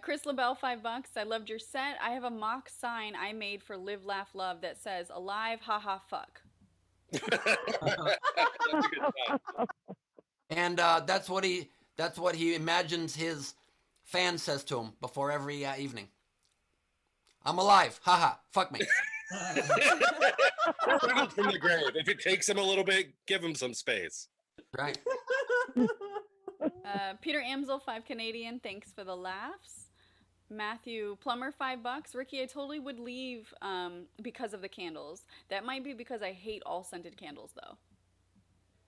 Chris LaBelle, $5. I loved your set. I have a mock sign I made for Live, Laugh, Love that says "Alive, haha, fuck." And that's what he imagines his fan says to him before every evening. I'm alive, haha, fuck me. From the grave. If it takes him a little bit, give him some space. Right. Peter Amsel, 5 Canadian. Thanks for the laughs. Matthew Plummer, $5. Ricky, I totally would leave because of the candles. That might be because I hate all scented candles, though.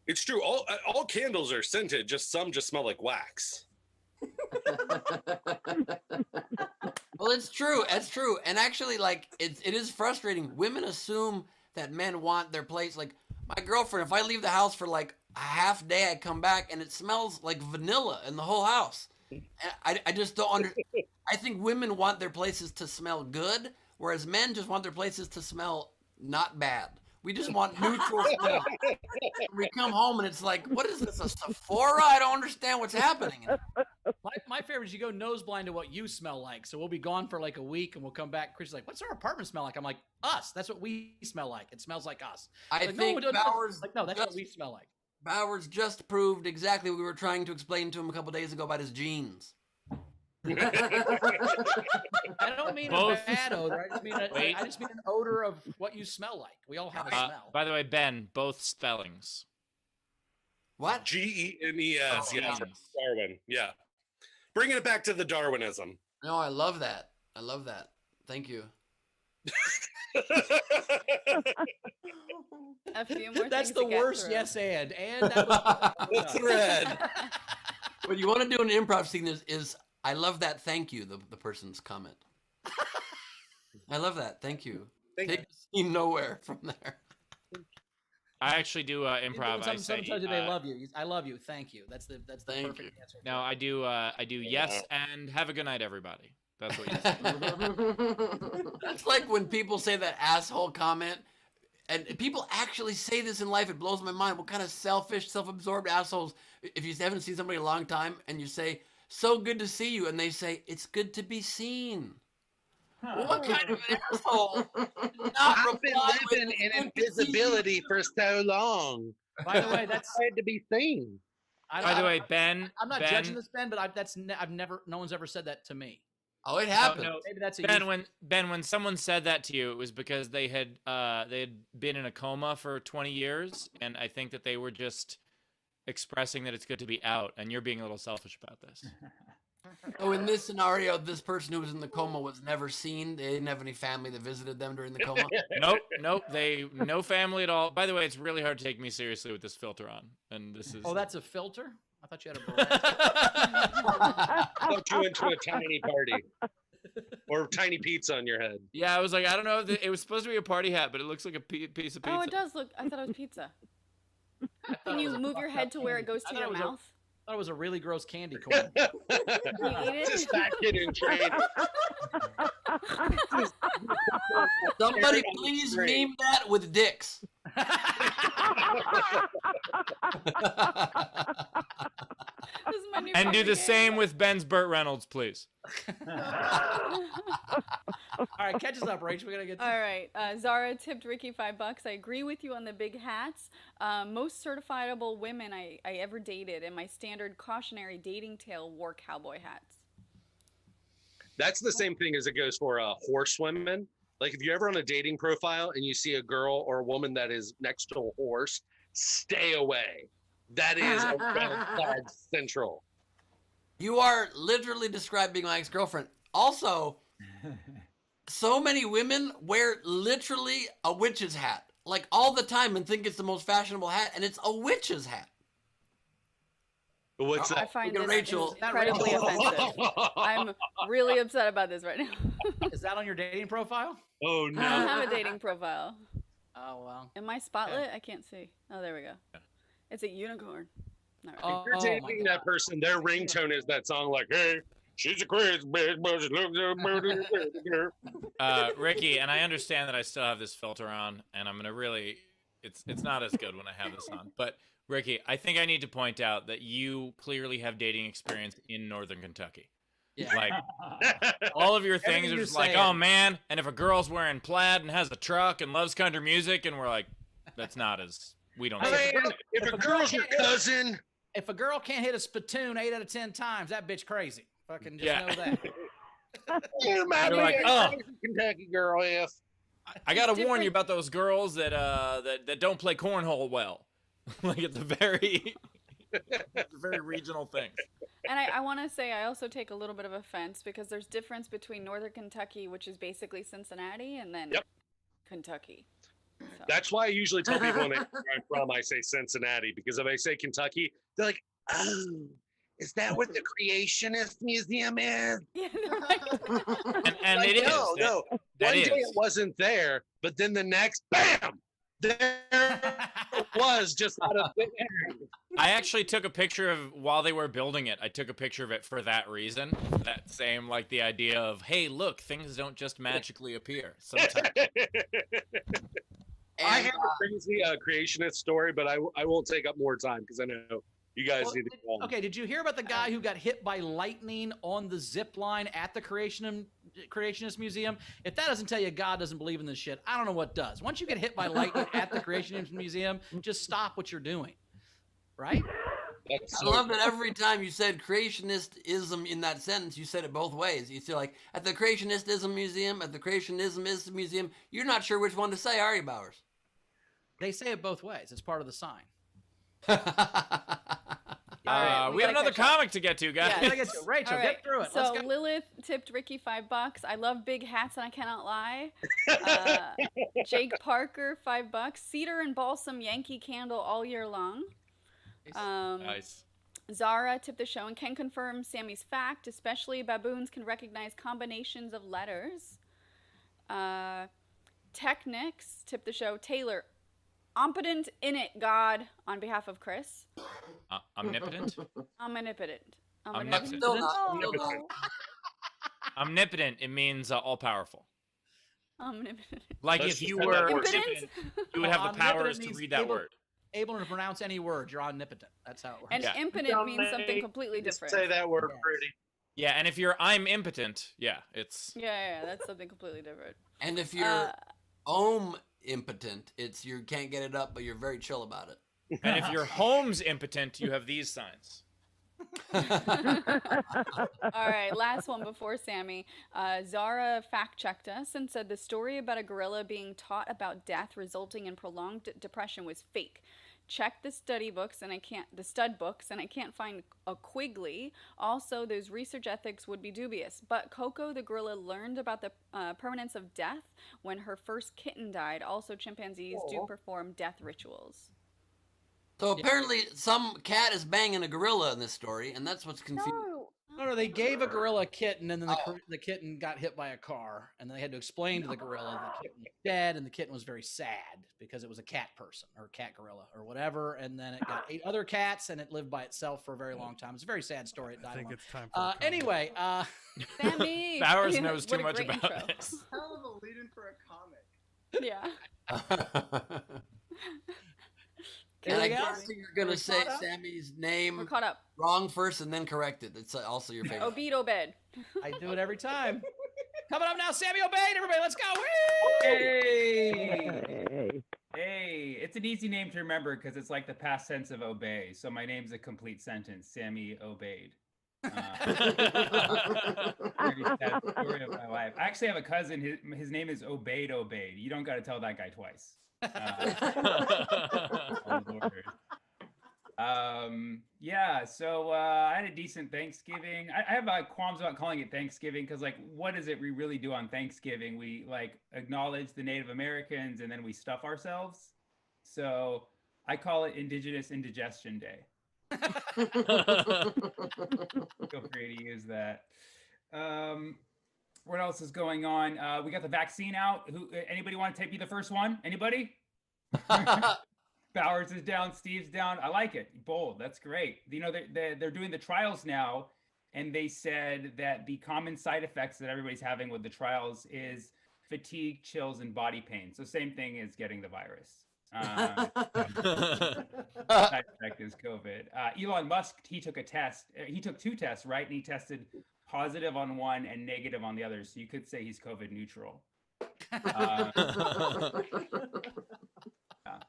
It's true. All candles are scented. Just some just smell like wax. Well, it's true. It's true. And actually, like, it is frustrating. Women assume that men want their place. Like, my girlfriend, if I leave the house for like a half day, I come back and it smells like vanilla in the whole house. And I just don't understand. I think women want their places to smell good, whereas men just want their places to smell not bad. We just want neutral smell. We come home and it's like, what is this, a Sephora? I don't understand what's happening. My favorite is you go nose blind to what you smell like. So we'll be gone for like a week and we'll come back. Chris is like, what's our apartment smell like? I'm like, us. That's what we smell like. It smells like us. I like, think no, Bowers... like, no, that's what we smell like. Bowers just proved exactly what we were trying to explain to him a couple days ago about his jeans. I don't mean Both. a bad odor. I just mean an odor of what you smell like. We all have a smell. By the way, Ben, both spellings. What? Genes, Oh, yeah, from Darwin. Yeah. Bringing it back to the Darwinism. No, I love that. I love that. Thank you. A few more That's things the to get worst through. yes and that was The thread. What you want to do in an improv scene is I love that. Thank you. The person's comment. I love that. Thank you. Take the scene nowhere from there. I actually do improv. I say, sometimes they love you. I love you. Thank you. That's the Thank perfect you. answer. No, I do yes and have a good night, everybody. That's what you say. That's like when people say that asshole comment, and people actually say this in life. It blows my mind. What kind of selfish, self-absorbed assholes? If you haven't seen somebody in a long time and you say, "So good to see you," and they say, "It's good to be seen." What kind of an asshole? I've been living in invisibility for so long. By the way, that's I had to be seen. By the way, Ben. I'm not Ben, judging this, Ben, but I've never. No one's ever said that to me. Oh, it happened. No, Maybe that's a Ben, when someone said that to you, it was because they had been in a coma for 20 years, and I think that they were just expressing that it's good to be out, and you're being a little selfish about this. So in this scenario, this person who was in the coma was never seen. They didn't have any family that visited them during the coma. Nope. No family at all. By the way, it's really hard to take me seriously with this filter on, and this is. Oh, that's a filter? I thought you had a Put you into a tiny party. Or tiny pizza on your head. Yeah, I was like, I don't know. If it was supposed to be a party hat, but it looks like a piece of pizza. Oh, it does look. I thought it was pizza. Can you move your head to where it goes to your mouth? I thought it was a really gross candy corn. You eat it? Just that kid in training. Somebody please meme that with dicks. This is my new And do favorite the game. same with Ben's Burt Reynolds, please. All right, catch us up, Rach. We gotta get. All right. Zara tipped Ricky $5. I agree with you on the big hats. Most certifiable women I ever dated, and my standard cautionary dating tale wore cowboy hats. That's the same thing as it goes for horsewomen. Like if you're ever on a dating profile and you see a girl or a woman that is next to a horse, stay away. That is a red flag central. You are literally describing my ex-girlfriend. Also, so many women wear literally a witch's hat, like all the time, and think it's the most fashionable hat, and it's a witch's hat. What's I that? find Look this at Rachel. incredibly offensive. I'm really upset about this right now. Is that on your dating profile? Oh I don't no! have a dating profile. Oh well. Am I spotlit? I can't see. Oh, there we go. It's a unicorn. Not really. Oh, If you're dating that person, their ringtone is that song like, "Hey, she's a crazy bitch, but she looks so Ricky, and I understand that I still have this filter on, and I'm gonna really, it's not as good when I have this on. But Ricky, I think I need to point out that you clearly have dating experience in Northern Kentucky. Yeah. Like all of your things Everything are you're just like, saying. oh man, and if a girl's wearing plaid and has a truck and loves country music, and we're like, that's not as we don't. Hey, Man, if a girl's your cousin, If a girl can't hit a spittoon 8 out of 10 times, that bitch crazy. Fucking just Yeah. know that. you might You're be like, a oh. crazy Kentucky girl if. I gotta It's warn you different- about those girls that don't play cornhole well. Like it's a very regional thing. And I want to say I also take a little bit of offense because there's difference between Northern Kentucky, which is basically Cincinnati, and then Yep. Kentucky. So. That's why I usually tell people when I'm from, I say Cincinnati, because if I say Kentucky, they're like, oh, is that what the Creationist Museum is? Yeah, they're right. And Like, it is. no, no. that One day is. it wasn't there, but then the next, bam, there it was, just out of thin air. I actually took a picture of while they were building it. I took a picture of it for that reason. That same like the idea of, hey, look, things don't just magically appear. Sometimes. I And, have a crazy creationist story, but I won't take up more time because I know you guys Well, need to go on. Okay, did you hear about the guy who got hit by lightning on the zip line at the Creationist Museum? If that doesn't tell you God doesn't believe in this shit, I don't know what does. Once you get hit by lightning at the Creationist Museum, just stop what you're doing. Right? That's I so love that every time you said creationistism in that sentence, you said it both ways. You say like, at the Creationistism Museum, at the Creationism Museum, you're not sure which one to say, are you, Bowers? They say it both ways. It's part of the sign. All right, We have gotta another catch up. comic to get to, guys. Yeah. Rachel, All right, get through it. So Let's go. Lilith tipped Ricky $5. I love big hats and I cannot lie. Jake Parker $5. Cedar and balsam Yankee Candle all year long. Nice. Zara tipped the show and can confirm Sammy's fact, especially baboons can recognize combinations of letters. Technics tipped the show. Taylor, omnipotent in it, God, on behalf of Chris. Omnipotent. Omnipotent. Omnipotent. Still not. Oh. Omnipotent. It means all powerful. Omnipotent. Like Let's if just you have were that word. omnipotent, you would have the Omnipotent powers to means read that able- word. Able to pronounce any word. You're omnipotent. That's how it works. And Yeah. impotent means something completely Just different. say that word Yes. pretty. Yeah, and if you're I'm impotent, yeah, it's Yeah, that's something completely different. And if you're impotent, it's you can't get it up, but you're very chill about it. and if your home's impotent, you have these signs. All right, last one before Sammy. Zara fact checked us and said the story about a gorilla being taught about death resulting in prolonged depression was fake. Check the stud books and I can't find a Quigley. Also, those research ethics would be dubious. But Coco the gorilla learned about the permanence of death when her first kitten died. Also, chimpanzees do perform death rituals. So apparently some cat is banging a gorilla in this story, and that's what's confusing. No. No, they gave a gorilla a kitten, and then the kitten got hit by a car, and then they had to explain to the gorilla the kitten was dead, and the kitten was very sad because it was a cat person or cat gorilla or whatever, and then it got 8 other cats, and it lived by itself for a very long time. It's a very sad story. It died I think alone. it's time for a comment. Anyway, Sammy! Bowers knows What too a much great about intro. this. Hell of a lead-in for a comic. Yeah. And I Anything else? guarantee you're gonna We're say caught up? Sammy's We're name caught up. wrong first and then correct it. It's also your favorite. Obeid, Obed. I do it every time. Coming up now, Sammy Obeid. Everybody, let's go. Woo! Hey, hey, it's an easy name to remember because it's like the past tense of obey. So my name's a complete sentence. Sammy Obeid. Very sad story of my life. I actually have a cousin. His name is Obeid Obeid. You don't got to tell that guy twice. Oh, Lord. Yeah, so I had a decent Thanksgiving. I have qualms about calling it Thanksgiving because, like, what is it we really do on Thanksgiving? We like acknowledge the Native Americans and then we stuff ourselves. So I call it Indigenous Indigestion Day. Feel free to use that. What else is going on? We got the vaccine out. Anybody want to be the first one? Anybody? Bowers is down, Steve's down. I like it. Bold. That's great. You know, they're doing the trials now, and they said that the common side effects that everybody's having with the trials is fatigue, chills, and body pain. So same thing as getting the virus. Side effect is COVID. Elon Musk, he took a test. He took 2 tests, right? And he tested positive on one and negative on the other. So you could say he's COVID neutral.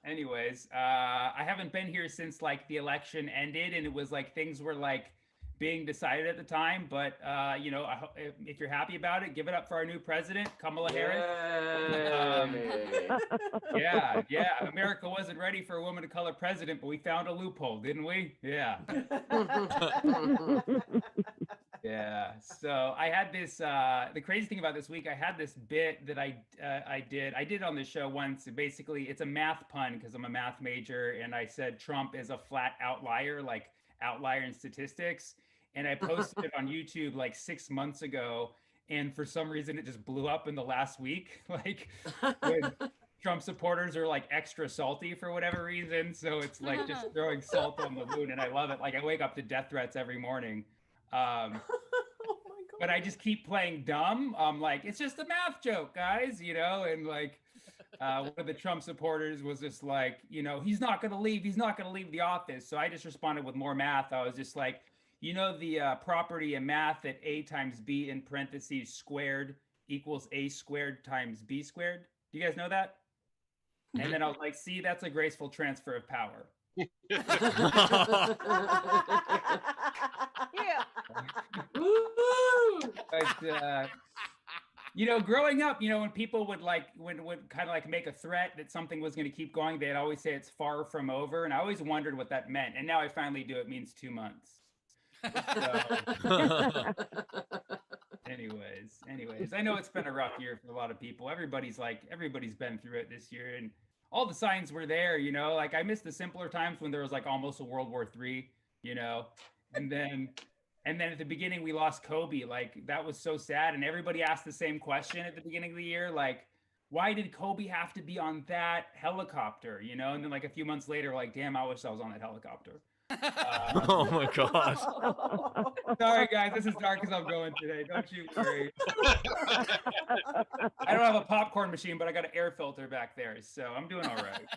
Anyways, I haven't been here since like the election ended, and it was like things were like being decided at the time. But you know, if you're happy about it, give it up for our new president, Kamala Harris. Yeah. America wasn't ready for a woman of color president, but we found a loophole, didn't we? Yeah. Yeah. So I had this. The crazy thing about this week, I had this bit that I did on the show once. Basically, it's a math pun because I'm a math major, and I said Trump is a flat outlier, like outlier in statistics. And I posted it on YouTube like 6 months ago, and for some reason it just blew up in the last week. Like when Trump supporters are like extra salty for whatever reason, so it's like just throwing salt on the wound, and I love it. Like I wake up to death threats every morning. But I just keep playing dumb. Like, it's just a math joke, guys, you know? And like, one of the Trump supporters was just like, you know, he's not going to leave. He's not going to leave the office. So I just responded with more math. I was just like, you know, the property in math that A times B in parentheses squared equals A squared times B squared. Do you guys know that? And then I was like, see, that's a graceful transfer of power. Yeah. But, you know, growing up, you know, when people would like, would kind of like make a threat that something was going to keep going, they'd always say it's far from over. And I always wondered what that meant. And now I finally do. It means 2 months. So, anyways, I know it's been a rough year for a lot of people. Everybody's been through it this year, and all the signs were there, you know, like I miss the simpler times when there was like almost a World War III, you know, and then at the beginning we lost Kobe. Like that was so sad. And everybody asked the same question at the beginning of the year. Like, why did Kobe have to be on that helicopter? You know? And then like a few months later, like, damn, I wish I was on that helicopter. Oh my god. Sorry guys, this is dark as I'm going today. Don't you worry. I don't have a popcorn machine, but I got an air filter back there, so I'm doing all right.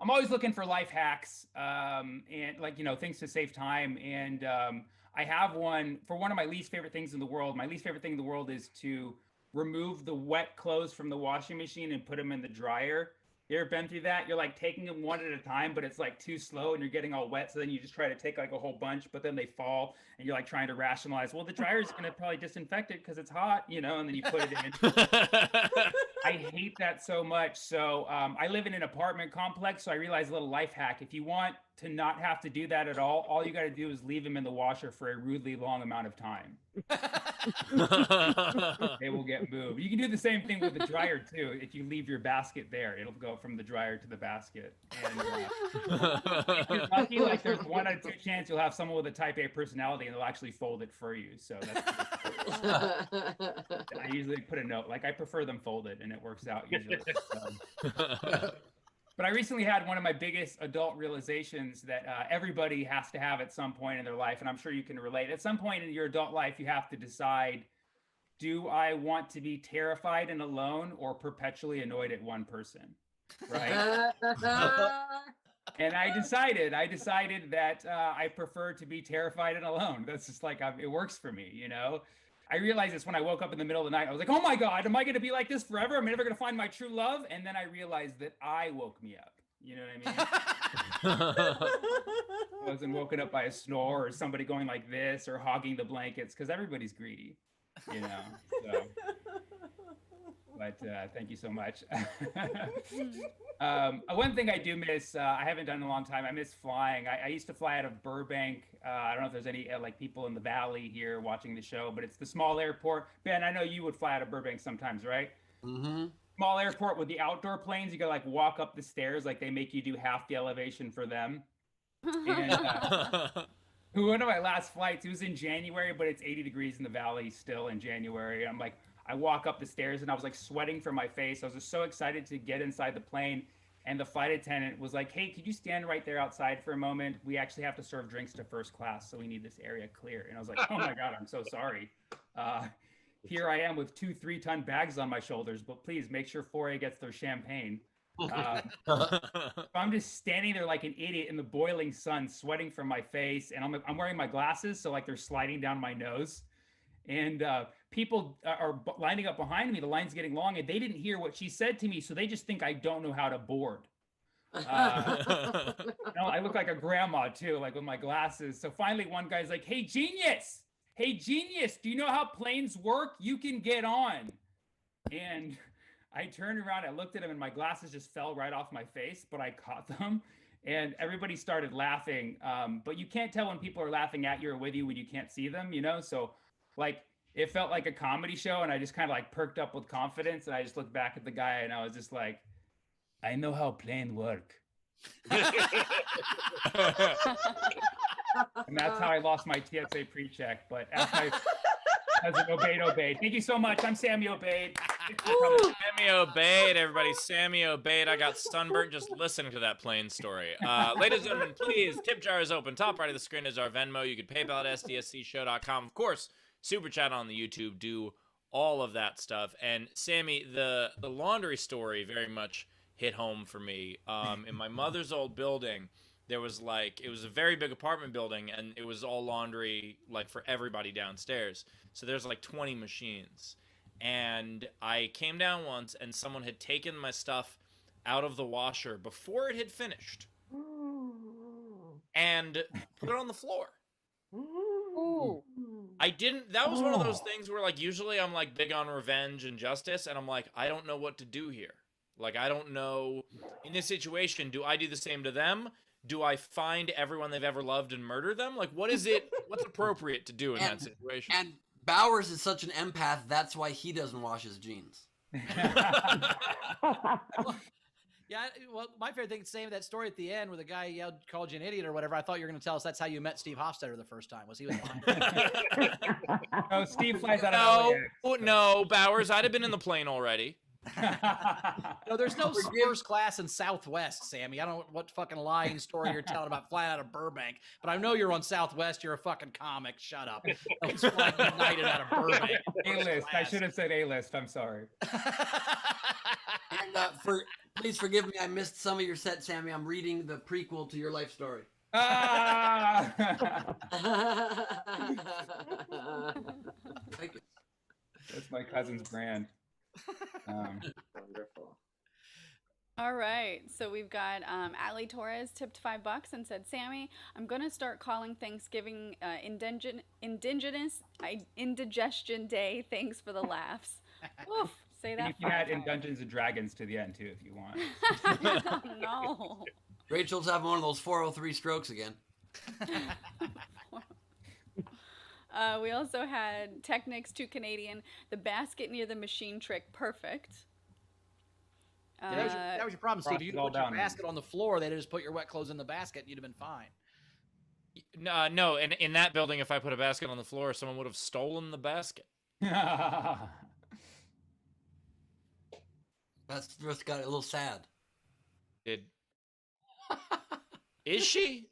I'm always looking for life hacks, and like, you know, things to save time. And I have one for one of my least favorite things in the world. My least favorite thing in the world is to remove the wet clothes from the washing machine and put them in the dryer. You ever been through that? You're like taking them one at a time, but it's like too slow and you're getting all wet. So then you just try to take like a whole bunch, but then they fall and you're like trying to rationalize, well, the dryer is going to probably disinfect it because it's hot, you know, and then you put it in. I hate that so much. So I live in an apartment complex. So I realized a little life hack. If you want to not have to do that at all you got to do is leave them in the washer for a rudely long amount of time. They will get moved. You can do the same thing with the dryer too. If you leave your basket there, it'll go from the dryer to the basket. And if you're lucky, like there's 1 out of 2 chance you'll have someone with a type A personality and they'll actually fold it for you. So that's I usually put a note like I prefer them folded, and it works out usually. But I recently had one of my biggest adult realizations that everybody has to have at some point in their life, and I'm sure you can relate. At some point in your adult life, you have to decide, do I want to be terrified and alone or perpetually annoyed at one person? right? And I decided that I prefer to be terrified and alone. That's just like it works for me, you know. I realized this when I woke up in the middle of the night. I was like, "Oh my God, am I going to be like this forever? I'm never going to find my true love." And then I realized that I woke me up. You know what I mean? I wasn't woken up by a snore or somebody going like this or hogging the blankets because everybody's greedy, you know. So. But thank you so much. One thing I do miss, I haven't done in a long time, I miss flying. I used to fly out of Burbank. I don't know if there's any like people in the valley here watching the show, but it's the small airport. Ben, I know you would fly out of Burbank sometimes, right? Mm-hmm. Small airport with the outdoor planes. You gotta like walk up the stairs, like they make you do half the elevation for them. And one of my last flights, it was in January, but it's 80 degrees in the valley still in January. I'm like, I walk up the stairs and I was like sweating from my face. I was just so excited to get inside the plane. And the flight attendant was like, "Hey, could you stand right there outside for a moment? We actually have to serve drinks to first class, so we need this area clear." And I was like, "Oh my God, I'm so sorry. Here I am with 2 3-ton bags on my shoulders, but please make sure 4A gets their champagne." So I'm just standing there like an idiot in the boiling sun, sweating from my face. And I'm wearing my glasses, so like they're sliding down my nose. And people are lining up behind me. The line's getting long, and they didn't hear what she said to me, so they just think I don't know how to board. I look like a grandma too, like with my glasses. So finally, one guy's like, "Hey, genius! Hey, genius! Do you know how planes work? You can get on." And I turned around, I looked at him, and my glasses just fell right off my face, but I caught them. And everybody started laughing. But you can't tell when people are laughing at you or with you when you can't see them, you know? So like it felt like a comedy show, and I just kind of like perked up with confidence, and I just looked back at the guy and I was just like, "I know how planes work." And that's how I lost my TSA pre-check. But as an Obeid. Thank you so much. I'm Sammy Obeid. Sammy Obeid, everybody. Sammy Obeid. I got sunburnt just listening to that plane story. Ladies and gentlemen, please, tip jar is open. Top right of the screen is our Venmo. You can PayPal at sdscshow.com. Of course, super chat on the YouTube. Do all of that stuff. And Sammy, the laundry story very much hit home for me. In my mother's old building, there was like, it was a very big apartment building, and it was all laundry like for everybody downstairs. So there's like 20 machines. And I came down once, and someone had taken my stuff out of the washer before it had finished and put it on the floor. Ooh. I didn't, that was one of those things where like usually I'm like big on revenge and justice, and I'm like, I don't know what to do here. Like, I don't know, in this situation, do I do the same to them? Do I find everyone they've ever loved and murder them? Like, what's appropriate to do in that situation? And Bowers is such an empath, that's why he doesn't wash his jeans. Yeah, well, my favorite thing is saying that story at the end where the guy called you an idiot or whatever. I thought you were going to tell us that's how you met Steve Hofstetter the first time. Was he was lying? No, Steve flies out of LAX. No, Bowers, I'd have been in the plane already. No, there's no first class in Southwest, Sammy. I don't know what fucking lying story you're telling about flying out of Burbank, but I know you're on Southwest. You're a fucking comic. Shut up. I was flying United out of Burbank. A-list. I should have said A-list. I'm sorry. And please forgive me, I missed some of your set, Sammy. I'm reading the prequel to your life story. Ah! Thank you. That's my cousin's brand. Wonderful. All right, so we've got Ali Torres tipped $5 and said, "Sammy, I'm gonna start calling Thanksgiving Indigestion Day. Thanks for the laughs." Oof, say that. You can add in Dungeons and Dragons to the end too if you want. No. Rachel's having one of those 403 strokes again. We also had Technics 2 Canadian, the basket near the machine trick, perfect. That was your problem, Steve. You all put your down. basket on the floor. They'd just put your wet clothes in the basket, and you'd have been fine. No, and in that building, if I put a basket on the floor, someone would have stolen the basket. That's just got a little sad. Is she?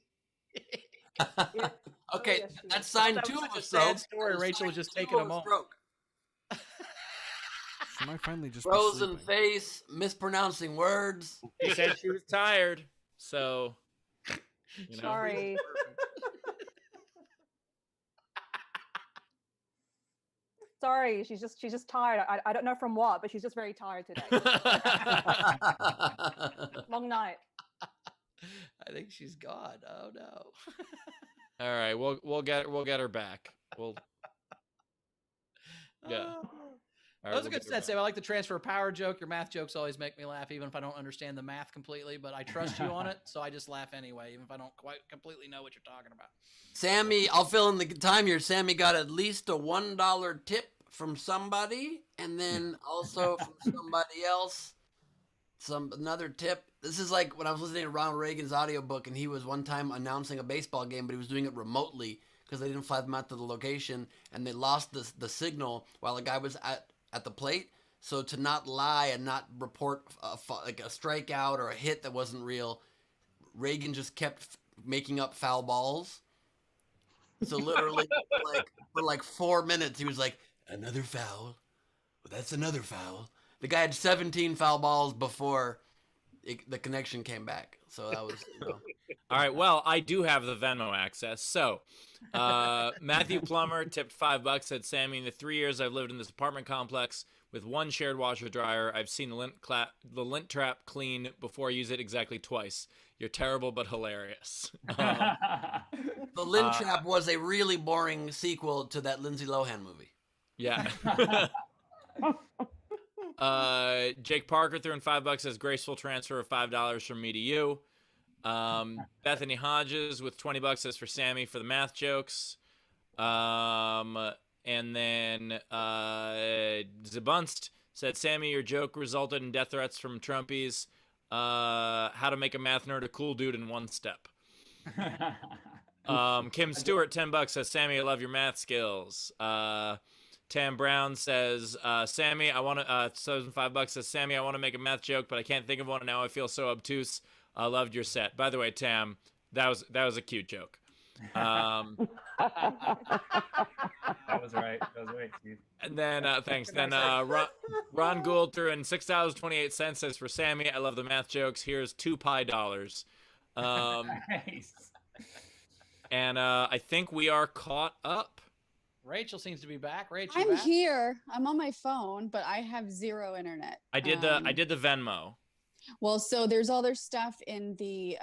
Okay, yes, she that's is. signed That two was of such a us, sad though. story. Rachel was just taking them all. Stroke. She might finally just be Frozen sleeping. face, mispronouncing words. She said she was tired, so Sorry. Sorry, she's just tired. I don't know from what, but she's just very tired today. Long night. I think she's gone. Oh no. All right, we'll get her back. Yeah. All right, That was a we'll good get her set, Sam. back. I like the transfer power joke. Your math jokes always make me laugh, even if I don't understand the math completely. But I trust you on it, so I just laugh anyway, even if I don't quite completely know what you're talking about. Sammy, I'll fill in the time here. Sammy got at least a $1 tip from somebody, and then also from somebody else, another tip. This is like when I was listening to Ronald Reagan's audiobook, and he was one time announcing a baseball game, but he was doing it remotely because they didn't fly them out to the location, and they lost the signal while the guy was at the plate. So to not lie and not report like a strikeout or a hit that wasn't real, Reagan just kept making up foul balls. So literally, for like 4 minutes, he was like, another foul. Well, that's another foul. The guy had 17 foul balls before the connection came back. So that was, All right, well, I do have the Venmo access. So, Matthew Plummer tipped $5, said, Sammy, in the 3 years I've lived in this apartment complex with one shared washer dryer, I've seen the lint trap clean before I use it exactly twice. You're terrible but hilarious. The Lynn Trap was a really boring sequel to that Lindsay Lohan movie. Yeah. Jake Parker threw in $5, says, graceful transfer of $5 from me to you. Bethany Hodges with $20 says, for Sammy for the math jokes. And then Zabunst said, Sammy, your joke resulted in death threats from Trumpies. How to make a math nerd a cool dude in one step. Kim Stewart, $10 says, Sammy, I love your math skills. Tam Brown says, Sammy, I want to, $5 says, Sammy, I want to make a math joke, but I can't think of one, and now I feel so obtuse. I loved your set. By the way, Tam, that was a cute joke. That was right. Steve. And then, thanks. Then Ron Gould threw in $6.28, says, for Sammy, I love the math jokes. Here's $2 Pi. Nice. And I think we are caught up. Rachel seems to be back. Rachel, you I'm back? here. I'm on my phone, but I have zero internet. I did the Venmo. Well, so there's other stuff in the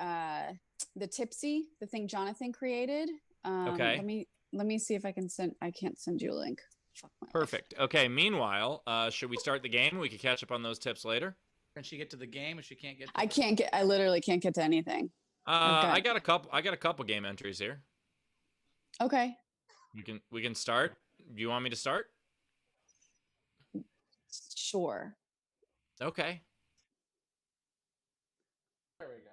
Tipsy, the thing Jonathan created. Okay. Let me see if I can send. I can't send you a link. Fuck my life. Perfect. Okay. Meanwhile, should we start the game? We could catch up on those tips later. Can she get to the game if she can't get? I literally can't get to anything. I got a couple game entries here. Okay. We can start. Do you want me to start? Sure. Okay. There we go.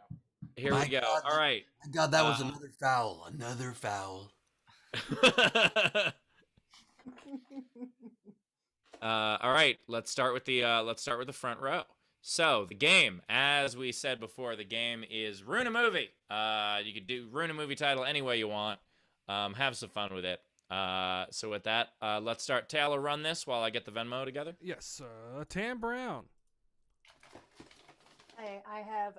Here My we go. God, All right. My God, that was another foul. Another foul. All right. Let's start with the front row. So the game, as we said before, the game is Ruin a Movie. You could ruin a movie title any way you want. Have some fun with it. So with that, let's start. Taylor, run this while I get the Venmo together. Yes, Tam Brown. I have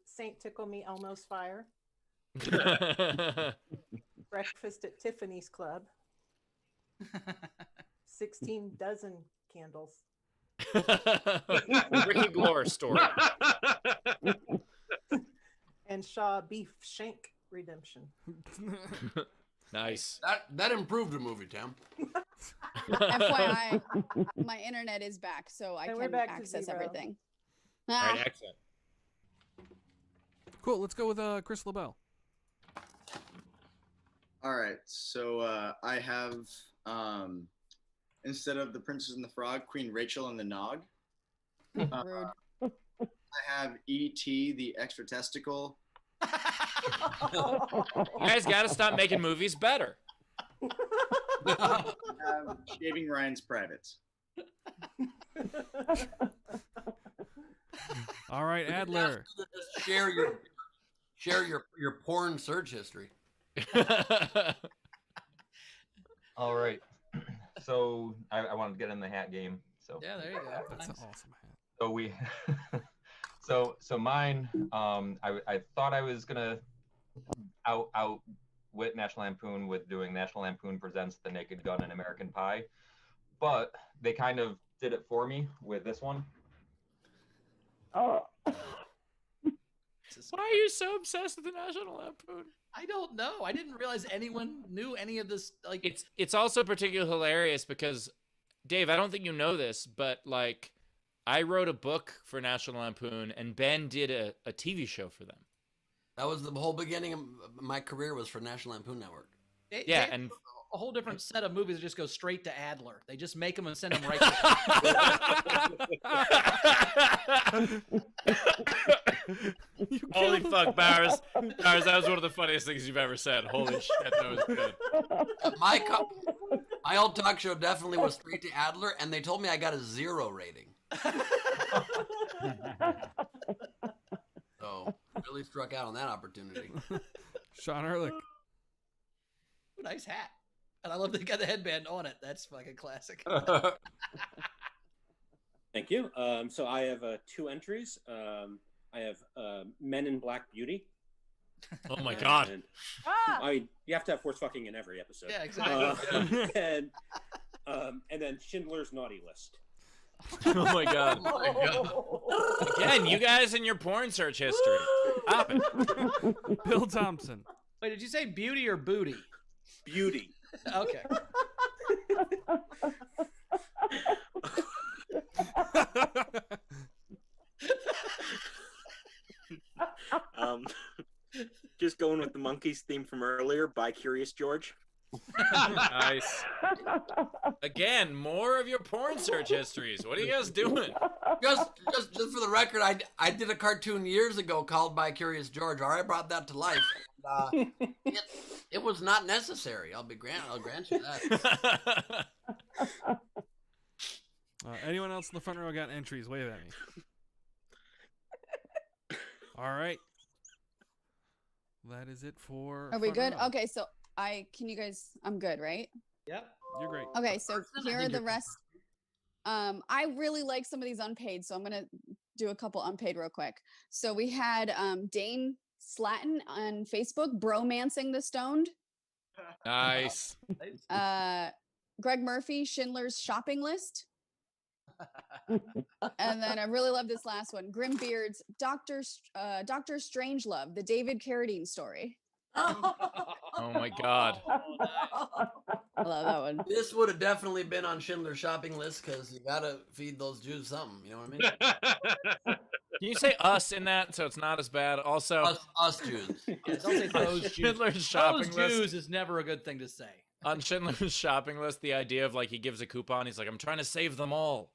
Saint Tickle Me Elmo's Fire, Breakfast at Tiffany's Club, 16 dozen candles. Ricky Glore story. And Shaw Beef Shank Redemption. Nice. That improved the movie, Tam. FYI, my internet is back, so I And we're can back to access zero. everything. All Ah, right, excellent. Cool. Let's go with Chris LaBelle. All right, so I have instead of the Princess and the Frog, Queen Rachel and the Nog. rude. I have E.T. the Extra Testicle. You guys got to stop making movies better. I have Shaving Ryan's Privates. All right, Adler. Just share your porn search history. All right. So I wanted to get in the hat game. So Yeah, there you go. That's Nice. an awesome hat. so we so mine, I thought I was gonna outwit National Lampoon with doing National Lampoon Presents The Naked Gun and American Pie, but they kind of did it for me with this one. Why are you so obsessed with the National Lampoon? I don't know. I didn't realize anyone knew any of this. Like, It's also particularly hilarious because, Dave, I don't think you know this, but like, I wrote a book for National Lampoon, and Ben did a TV show for them. That was the whole beginning of my career, was for National Lampoon Network. Yeah, and a whole different set of movies that just go straight to Adler. They just make them and send them right. Holy fuck, Barris. Barris, that was one of the funniest things you've ever said. Holy shit, that was good. My old talk show definitely was straight to Adler, and they told me I got a 0 rating. So really struck out on that opportunity. Sean Ehrlich. Nice hat. And I love they got the headband on it. That's fucking classic. Thank you. So I have 2 entries. I have Men in Black Beauty. Oh my god. You have to have horse fucking in every episode. Yeah, exactly. And then Schindler's Naughty List. Oh my god. Again, you guys and your porn search history. Stop it. Bill Thompson. Wait, did you say beauty or booty? Beauty. Okay. Just going with the Monkeys theme from earlier by Curious George. Nice. Again, more of your porn search histories. What are you guys doing? Just for the record, I did a cartoon years ago called By Curious George. I brought that to life. And, it was not necessary. I'll grant you that. Anyone else in the front row got entries? Wave at me. All right. That is it for. Are we front good? row. Okay, so I'm good, right? Yep. You're great. Okay, so here are the rest. I really like some of these unpaid, so I'm gonna do a couple unpaid real quick. So we had Dane Slatton on Facebook, bromancing the stoned. Nice. Greg Murphy, Schindler's Shopping List. And then I really love this last one, Grimbeard's Dr. Strangelove, the David Carradine story. Oh my god. I love that one. This would have definitely been on Schindler's Shopping List because you gotta feed those Jews something. You know what I mean? Can you say us in that so it's not as bad? Also, us Jews. Yeah, don't say those Jews. Schindler's Shopping Those List. Jews is never a good thing to say. On Schindler's Shopping List, the idea of like he gives a coupon, he's like, I'm trying to save them all.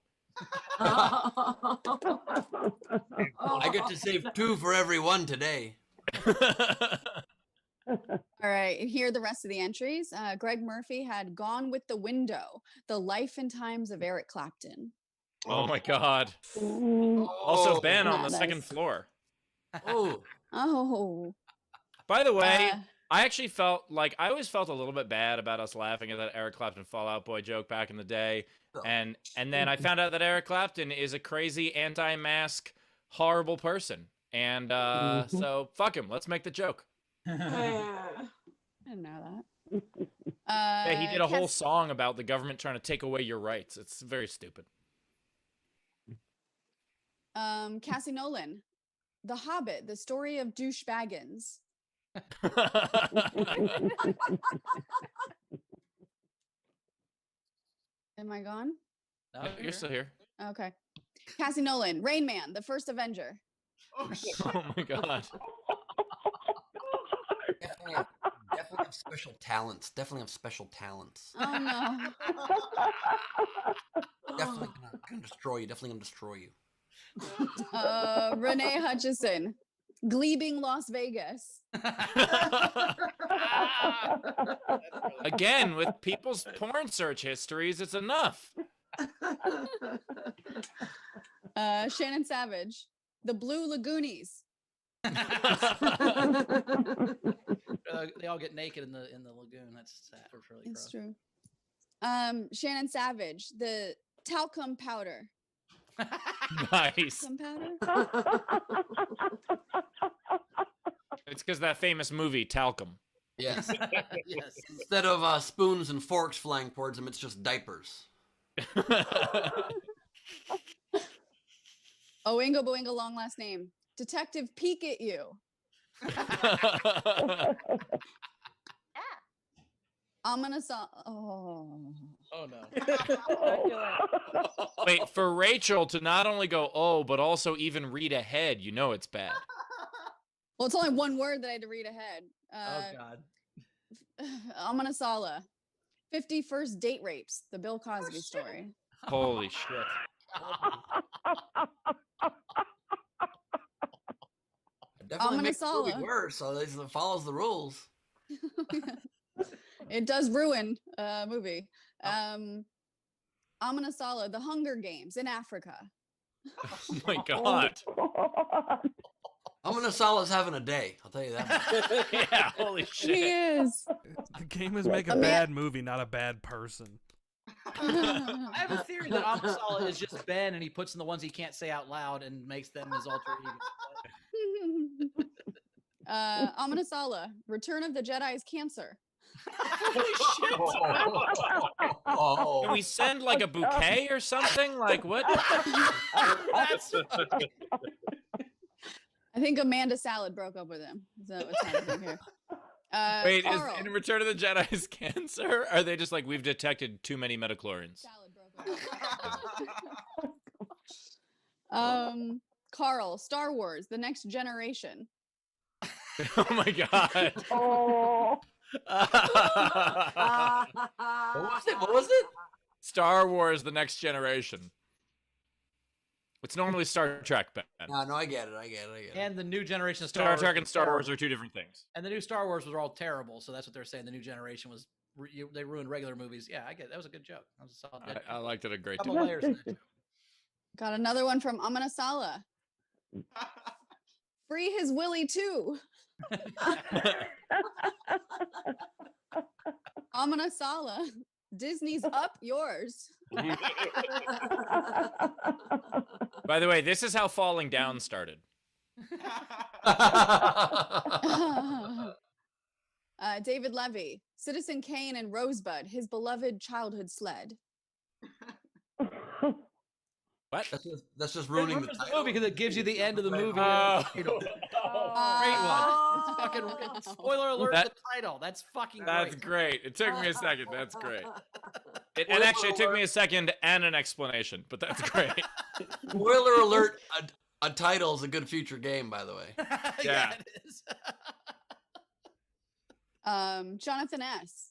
I get to save 2 for every 1 today. All right, and here are the rest of the entries. Greg Murphy had Gone with the Window, the life and times of Eric Clapton. Oh my god. Also, Ben on the second floor. Oh. By the way, I actually felt like I always felt a little bit bad about us laughing at that Eric Clapton Fall Out Boy joke back in the day. And then I found out that Eric Clapton is a crazy anti-mask, horrible person. And so fuck him. Let's make the joke. I didn't know that. Yeah, he did a whole song about the government trying to take away your rights. It's very stupid. Cassie Nolan, The Hobbit, the story of Douche Baggins. Am I gone? No, you're still here. Okay. Cassie Nolan, Rain Man, the first Avenger. Oh my god. Definitely have special talents. Definitely have special talents. Oh no. Definitely gonna destroy you. Definitely gonna destroy you. Renee Hutchison, Gleebing Las Vegas. Again, with people's porn search histories, it's enough. Shannon Savage, The Blue Lagoonies. They all get naked in the lagoon. That's sad. It's really It's gross. true. Shannon Savage, The Talcum powder. Nice. Talcum powder. It's because that famous movie, Talcum. Yes. Yes. Instead of spoons and forks flying towards him, it's just diapers. Oingo Boingo, long last name. Detective Peek at You. Oh. Oh no. Wait, for Rachel to not only go, oh, but also even read ahead, you know it's bad. Well, it's only one word that I had to read ahead. Oh god. Amanasala. 50 First Date Rapes, the Bill Cosby story. Holy shit. Definitely makes the movie Amanasala. worse, so it follows the rules. It does ruin a movie. Amanasala, The Hunger Games in Africa. Oh my god. Amanasala's having a day, I'll tell you that. Yeah, holy shit. He is. The game is make a bad movie, not a bad person. I have a theory that Amasala is just Ben, and he puts in the ones he can't say out loud and makes them his alter ego. Amanasala, Return of the Jedi's Cancer. Oh. Can we send like a bouquet or something? Like what? That's I think Amanda Salad broke up with him. Is that what's happening here? Wait, is Carl. in Return of the Jedi's cancer? Are they just like, we've detected too many metachlorians? Salad broke up. Carl, Star Wars, The Next Generation. Oh my god. What was it? Star Wars, The Next Generation. It's normally Star Trek, Ben. No, I get it. and the new generation of Star Wars Trek and was Star Wars terrible. are two different things. And the new Star Wars was all terrible, so that's what they're saying. The new generation was they ruined regular movies. Yeah, I get it. That was a good joke. That was a solid joke. I liked it a great Couple deal. layers in there, too. Got another one from Amanasala. Free his Willy too. Amanasala. Disney's up yours. By the way, this is how Falling Down started. David Levy, Citizen Kane and Rosebud, his beloved childhood sled. What? That's just ruining the Ruins title. movie because it gives you the end of the movie. Oh. Great one. It's fucking spoiler alert. That- the title. That's fucking. That's great. great. It took me a second. That's great. And actually, it took me a second and an explanation, but that's great. Spoiler alert! A title is a good future game, by the way. Yeah. It is. Jonathan S.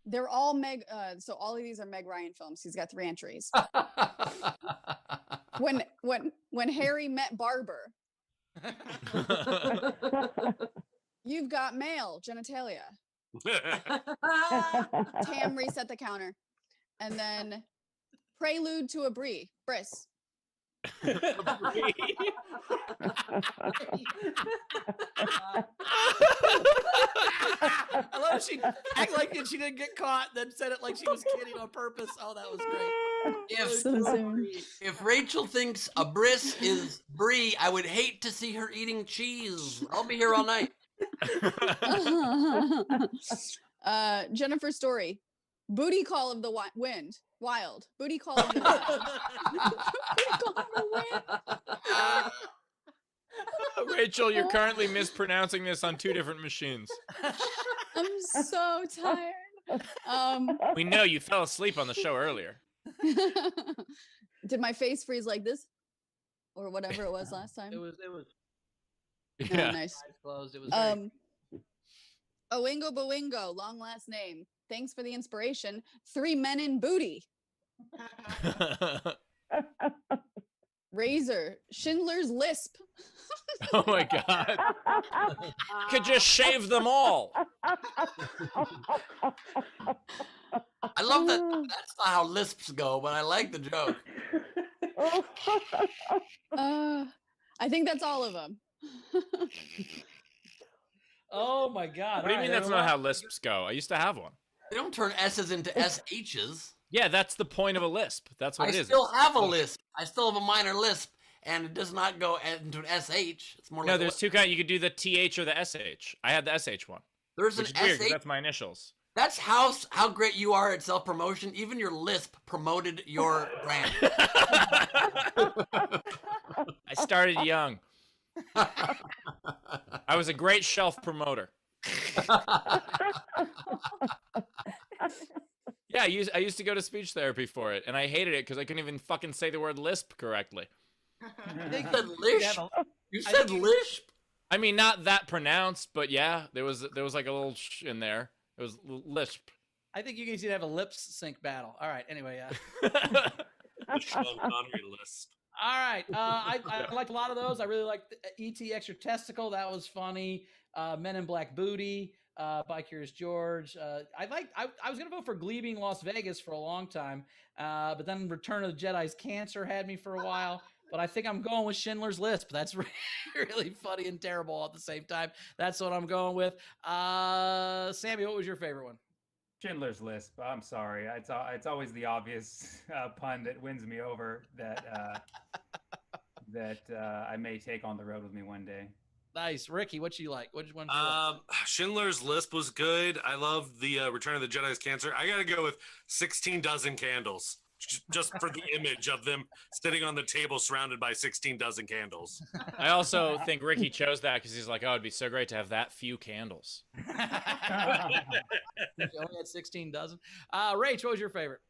They're all Meg. So all of these are Meg Ryan films. He's got 3 entries. When Harry met Barber. You've got male genitalia. Tam, reset the counter. And then Prelude to a Brie. Briss. I love she act like she didn't get caught, then said it like she was kidding on purpose. Oh, that was great. If Rachel thinks a bris is brie, I would hate to see her eating cheese. I'll be here all night. Jennifer Story. Booty Call of the Wind. Wild. Booty Call of the Wind. Booty Call of the Wind. Rachel, you're currently mispronouncing this on 2 different machines. I'm so tired. We know you fell asleep on the show earlier. Did my face freeze like this? Or whatever it was last time? It was. Yeah. Oh, nice. Eyes closed. It was. Very... Oingo Boingo, long last name. Thanks for the inspiration. 3 Men in Booty. Razor, Schindler's Lisp. Oh my god. Could just shave them all. I love that. That's not how lisps go, but I like the joke. I think that's all of them. Oh my god! What do you mean that's not how lisps go? I used to have one. They don't turn S's into SH's. Yeah, that's the point of a lisp. That's what I it is. still have a lisp. I still have a minor lisp, and it does not go into an SH. It's more No, like there's two kinds. You could do the TH or the SH. I had the SH one. There's which an is weird 'cause SH. that's my initials. That's how great you are at self-promotion. Even your lisp promoted your brand. I started young. I was a great shelf promoter. Yeah, I used to go to speech therapy for it, and I hated it because I couldn't even fucking say the word lisp correctly. You said lisp? You said lisp? I mean, not that pronounced, but yeah, there was like a little sh in there. It was lisp. I think you guys need to have a lip sync battle. All right. Anyway, The Sean Connery list. all right. I liked a lot of those. I really liked E.T. Extra Testicle. That was funny. Men in Black Booty. By Curious George. I was gonna vote for Gleaming Las Vegas for a long time, but then Return of the Jedi's Cancer had me for a while. But I think I'm going with Schindler's List. That's really funny and terrible at the same time. That's what I'm going with. Sammy, what was your favorite one? Schindler's List. I'm sorry. It's always the obvious pun that wins me over that I may take on the road with me one day. Nice. Ricky, what you like? Which one? Like? Schindler's List was good. I love the Return of the Jedi's Cancer. I got to go with 16 Dozen Candles. Just for the image of them sitting on the table surrounded by 16 dozen candles. I also think Ricky chose that because he's like, oh, it'd be so great to have that few candles. You only had 16 dozen. Rach, what was your favorite?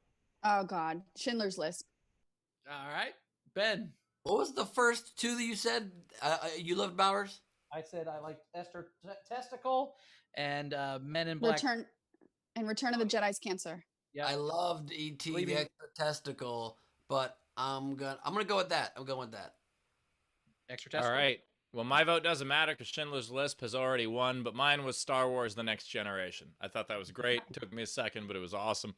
Oh, God. Schindler's List. All right. Ben. What was the first two that you said you loved, Bowers? I said I liked Esther Testicle and Men in Black. Return of the Jedi's Cancer. Yeah, I loved E.T. the Extra Testicle, but I'm gonna go with that. I'm going with that. Extra Testicle. All right. Well, my vote doesn't matter because Schindler's List has already won, but mine was Star Wars: The Next Generation. I thought that was great. It took me a second, but it was awesome.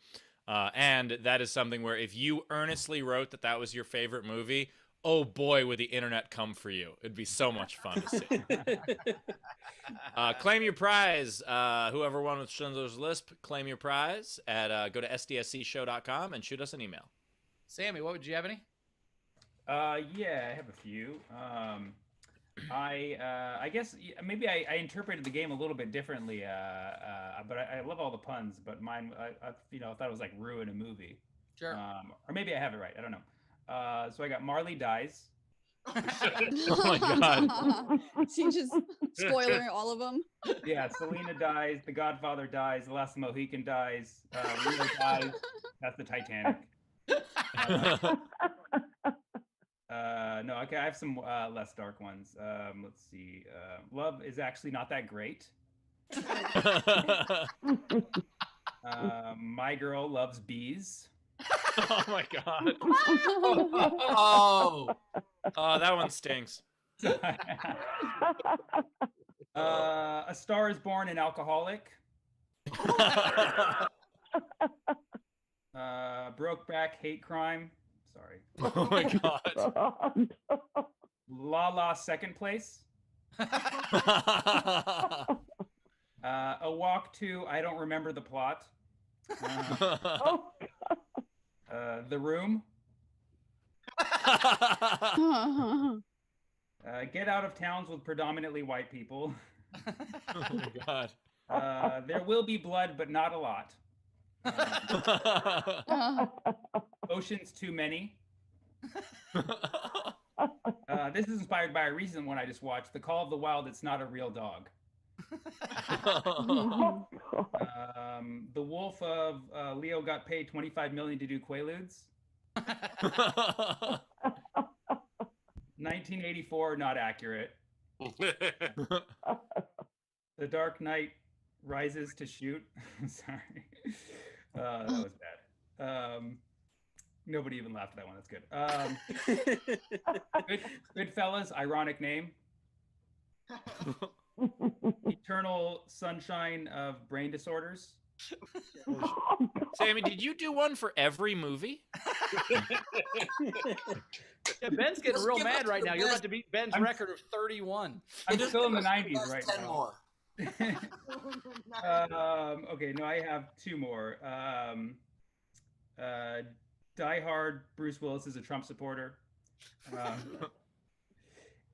And that is something where if you earnestly wrote that was your favorite movie, oh boy, would the internet come for you. It'd be so much fun to see. Claim your prize. Whoever won with Schindler's List, claim your prize at go to sdscshow.com and shoot us an email. Sammy, what would you have any? Yeah, I have a few. I guess maybe I interpreted the game a little bit differently, but I love all the puns. But mine, I thought it was like ruin a movie. Sure. Or maybe I have it right. I don't know. So I got Marley dies. Oh my God. She just spoiling all of them. Yeah, Selena dies. The Godfather dies. The Last Mohican dies. Leo dies. That's the Titanic. No, okay. I have some less dark ones. Let's see. Love is actually not that great. My girl loves bees. Oh my God. Oh, that one stinks. A Star is Born, an alcoholic. Brokeback, hate crime. Sorry. Oh my God. La La, second place. A Walk to I don't remember the plot. The Room. Get Out of Towns with predominantly white people. Oh my God. There Will Be Blood, but not a lot. Oceans Too Many. This is inspired by a recent one I just watched, The Call of the Wild, It's Not a Real Dog. The Wolf of Leo got paid $25 million to do Quaaludes. 1984, not accurate. The Dark Knight Rises to Shoot. Sorry. That was bad. Nobody even laughed at that one. That's good. Goodfellas, ironic name. Eternal Sunshine of Brain Disorders. Sammy, did you do one for every movie? Yeah, Ben's getting real mad right now. You're about to beat Ben's record of 31. I'm still in the 90s right 10 now. more. Okay, no, I have two more. diehard Bruce Willis is a Trump supporter.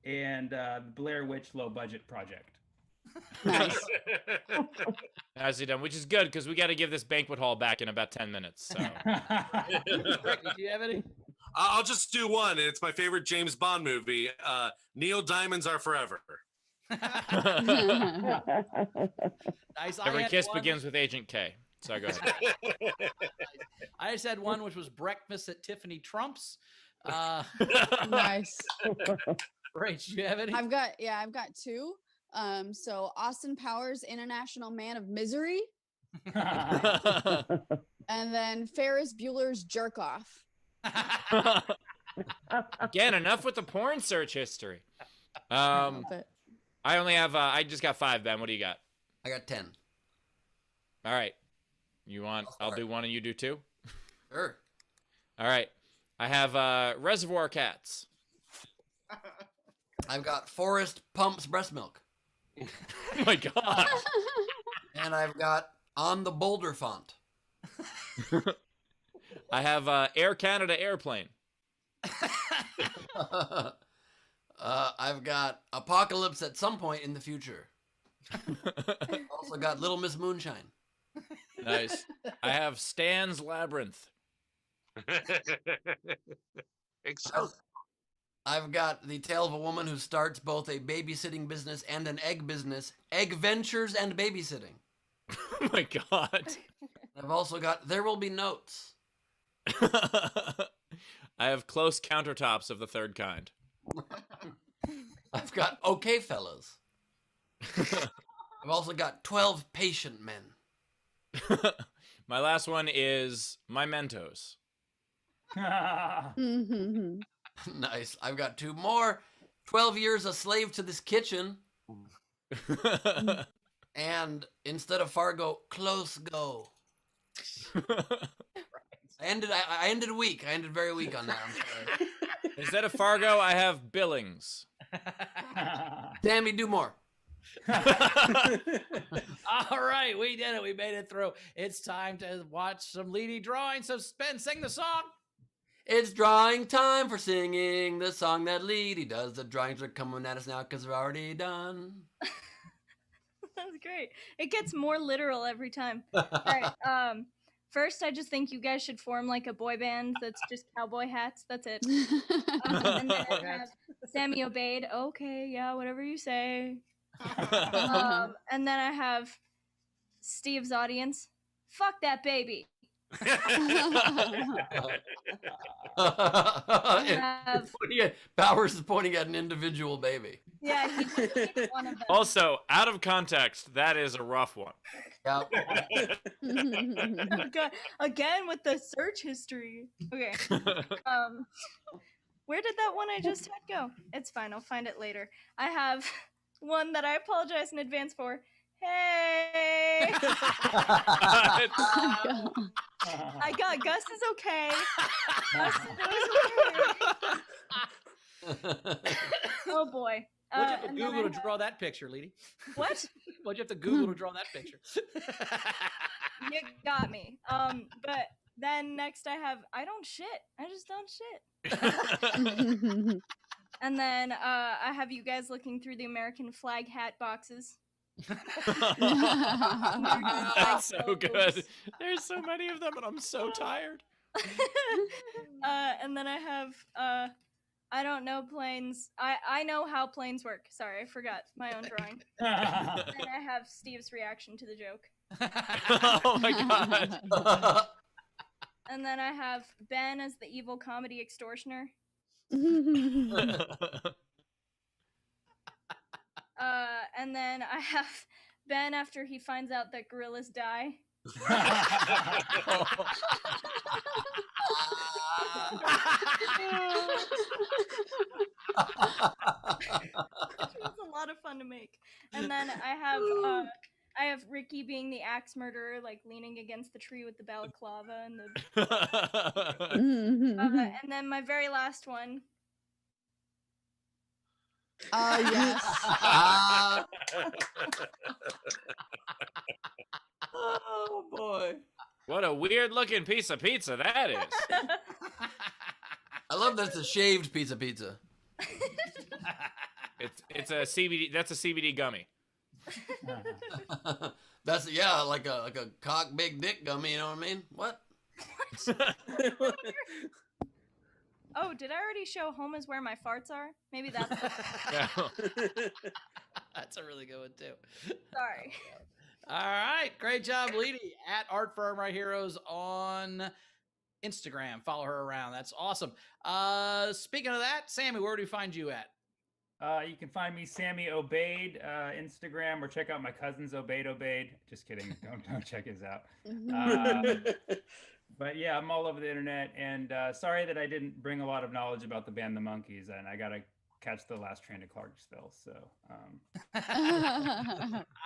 And the Blair Witch low budget project. Nice. Nicely done, which is good because we got to give this banquet hall back in about 10 minutes. So. Ricky, do you have any? I'll just do one, and it's my favorite James Bond movie. Neil Diamonds Are Forever. Nice. Every kiss begins with Agent K. Sorry, go ahead. I just had one which was Breakfast at Tiffany Trump's. Nice. Rach, do you have any? I've got two. So Austin Powers, International Man of Misery, and then Ferris Bueller's Jerk Off. Again, enough with the porn search history. I only have. I just got 5. Ben, what do you got? I got 10. All right. You want? I'll do one, and you do 2. Sure. All right. I have Reservoir Cats. I've got Forrest Pumps Breast Milk. Oh my god. And I've got On the Boulder Font. I have Air Canada Airplane. I've got Apocalypse at some point in the future. Also got Little Miss Moonshine. Nice. I have Stan's Labyrinth. I've got The Tale of a Woman Who Starts Both a Babysitting Business and an Egg Business, Egg Ventures and Babysitting. Oh my god. I've also got There Will Be Notes. I have Close Countertops of the Third Kind. I've got Okay Fellas. I've also got 12 Patient Men. My last one is My Mentos. Nice. I've got 2 more. 12 Years a Slave to This Kitchen. And instead of Fargo, Close Go. I ended weak. I ended very weak on that. I'm sorry. Instead of Fargo, I have Billings. Sammy, do more. All right, we did it. We made it through. It's time to watch some Leedy drawing. So, Ben, sing the song. It's drawing time for singing the song that Leedy does. The drawings are coming at us now because they're already done. That was great. It gets more literal every time. All right. First, I just think you guys should form like a boy band that's just cowboy hats. That's it. And then I have Sammy Obeid. Okay, yeah, whatever you say. And then I have Steve's audience. Fuck that baby. Bowers is pointing at an individual baby. Yeah, he's one of them. Also, out of context, that is a rough one. Yep. Again with the search history. Okay. Where did that one I just had go? It's fine. I'll find it later. I have one that I apologize in advance for. Hey. I got Gus is okay. Gus is okay. Oh boy. What'd you have to Google to draw that picture, Leedy? What? What'd you have to Google to draw that picture? You got me. But then next I don't shit. I just don't shit. And then I have you guys looking through the American flag hat boxes. That's so good. There's so many of them, and I'm so tired. And then I have I don't know planes. I know how planes work. Sorry, I forgot my own drawing. And I have Steve's reaction to the joke. Oh my god. And then I have Ben as the evil comedy extortioner. And then I have Ben after he finds out that gorillas die. It's a lot of fun to make. And then I have Ricky being the axe murderer, like leaning against the tree with the balaclava and the. And then my very last one. Yes. Oh boy. What a weird looking piece of pizza that is. I love that it's a shaved piece of pizza. It's a CBD. That's a CBD gummy. That's like a cock big dick gummy. You know what I mean? What? Oh, did I already show home is where my farts are? Maybe that's. That's a really good one too. Sorry. All right, great job, Leedy at Art Firm Right Heroes on Instagram. Follow her around. That's awesome. Speaking of that, Sammy, where do we find you at? You can find me Sammy Obeid Instagram, or check out my cousin's Obeid. Just kidding. Don't check his out. But yeah, I'm all over the internet, and sorry that I didn't bring a lot of knowledge about the band The Monkees, and I gotta catch the last train to Clarksville. So,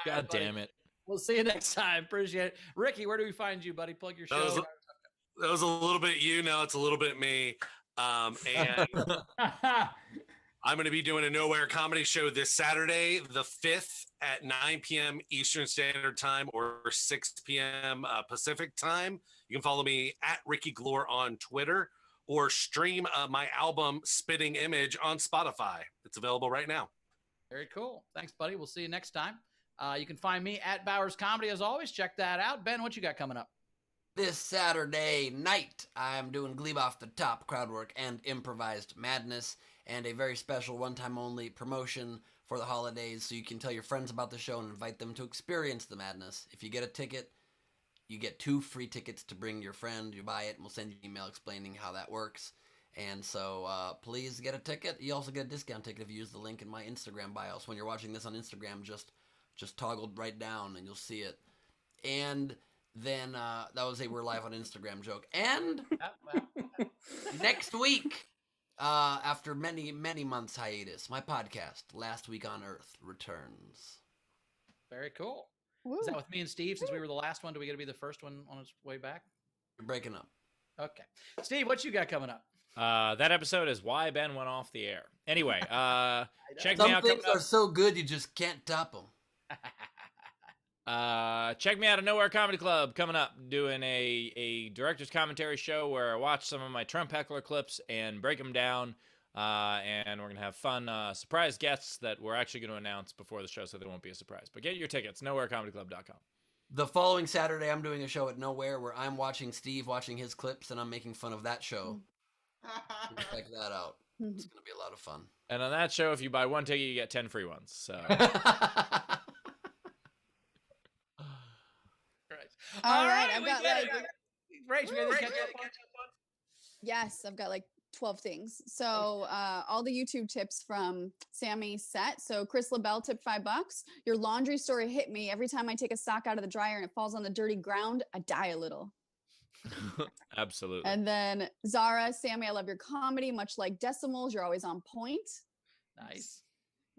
God damn it! We'll see you next time. Appreciate it, Ricky. Where do we find you, buddy? Plug your show. That was a little bit you. Now it's a little bit me. And I'm going to be doing a Nowhere comedy show this Saturday, the 5th at 9 p.m. Eastern Standard Time or 6 p.m. Pacific Time. You can follow me at Ricky Glore on Twitter, or stream my album Spitting Image on Spotify. It's available right now. Very cool. Thanks, buddy. We'll see you next time. You can find me at Bowers Comedy as always. Check that out. Ben, what you got coming up? This Saturday night, I'm doing Glebe Off the Top, crowd work, and improvised madness, and a very special one-time only promotion for the holidays, so you can tell your friends about the show and invite them to experience the madness. If you get a ticket, you get 2 free tickets to bring your friend. You buy it, and we'll send you an email explaining how that works. And so please get a ticket. You also get a discount ticket if you use the link in my Instagram bio. So when you're watching this on Instagram, just toggle right down, and you'll see it. And then that was a We're Live on Instagram joke. And next week, after many, many months hiatus, my podcast, Last Week on Earth, returns. Very cool. Is that with me and Steve? Since we were the last one, do we get to be the first one on its way back? You're breaking up. Okay. Steve, what you got coming up? That episode is why Ben went off the air. Anyway, check Some me out. things are so good you just can't top them. Check me out at Nowhere Comedy Club coming up, doing a director's commentary show where I watch some of my Trump heckler clips and break them down. And we're going to have fun surprise guests that we're actually going to announce before the show, so they won't be a surprise. But get your tickets, nowherecomedyclub.com. The following Saturday, I'm doing a show at Nowhere where I'm watching Steve watching his clips, and I'm making fun of that show. Check that out. It's going to be a lot of fun. And on that show, if you buy 1 ticket, you get 10 free ones. So. All right, I've got Rach, we got to catch up on. Yes, I've got like 12 things. So all the YouTube tips from Sammy's set. So Chris LaBelle tipped $5. Your laundry story hit me. Every time I take a sock out of the dryer and it falls on the dirty ground, I die a little. Absolutely. And then Zara, Sammy, I love your comedy. Much like decimals, you're always on point. Nice.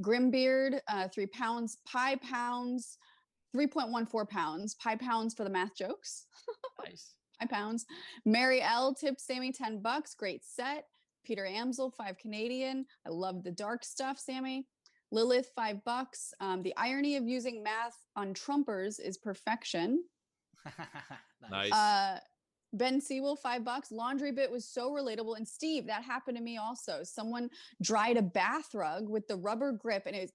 Grimbeard, 3 pounds. Pie pounds, 3.14 pounds. Pie pounds for the math jokes. Nice. Pie pounds. Mary L tipped Sammy $10. Great set. Peter Amsel, 5 Canadian. I love the dark stuff, Sammy. Lilith, $5. The irony of using math on Trumpers is perfection. Nice. Ben Sewell, $5. Laundry bit was so relatable. And Steve, that happened to me also. Someone dried a bath rug with the rubber grip and it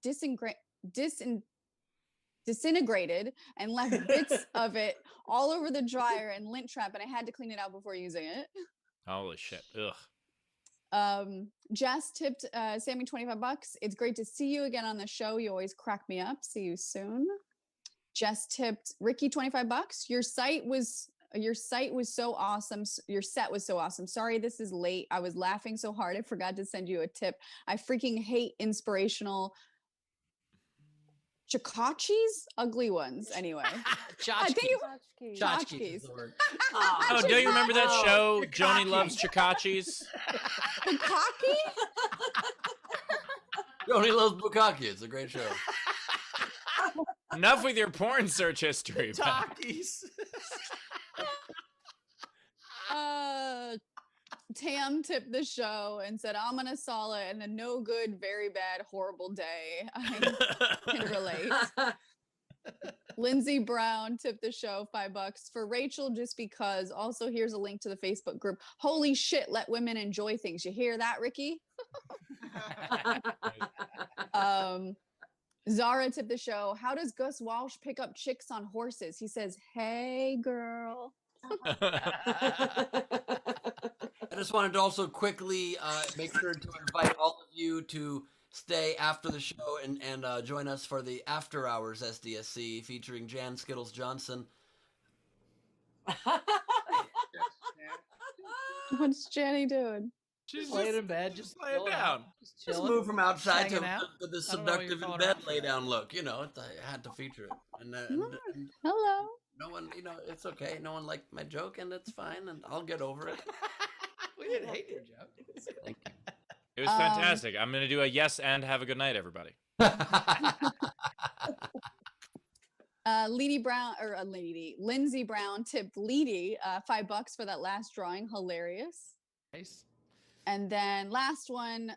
disintegrated and left bits of it all over the dryer and lint trap, and I had to clean it out before using it. Holy shit. Ugh. Jess tipped Sammy $25. It's great to see you again on the show. You always crack me up. See you soon. Jess tipped Ricky $25. Your site was so awesome. Your set was so awesome. Sorry, this is late. I was laughing so hard. I forgot to send you a tip. I freaking hate inspirational chakachis, ugly ones. Anyway, I think it Tchotchkes is the word. Oh, don't you remember that show? Joni Loves Chakachis. Bukkake? Joni Loves Bukkake. It's a great show. Enough with your porn search history. Talkies. Tam tipped the show and said, I'm gonna solid and a no good, very bad, horrible day. I can relate. Lindsay Brown tipped the show $5 for Rachel, just because. Also, here's a link to the Facebook group. Holy shit, let women enjoy things. You hear that, Ricky? Zara tipped the show. How does Gus Walsh pick up chicks on horses? He says, "Hey, girl." I just wanted to also quickly make sure to invite all of you to stay after the show and join us for the After Hours SDSC featuring Jan Skittles Johnson. What's Jenny doing? She's laying in bed, just laying chilling down. out, just Just chilling, move from outside hanging out. to the I don't know what you're seductive in calling bed her lay down look. You know, I had to feature it. And Hello. no one, it's okay. No one liked my joke, and it's fine, and I'll get over it. We didn't hate your joke. Thank you. It was fantastic. I'm gonna do a yes and have a good night, everybody. Lindsay Brown tipped Leedy $5 for that last drawing. Hilarious. Nice. And then last one,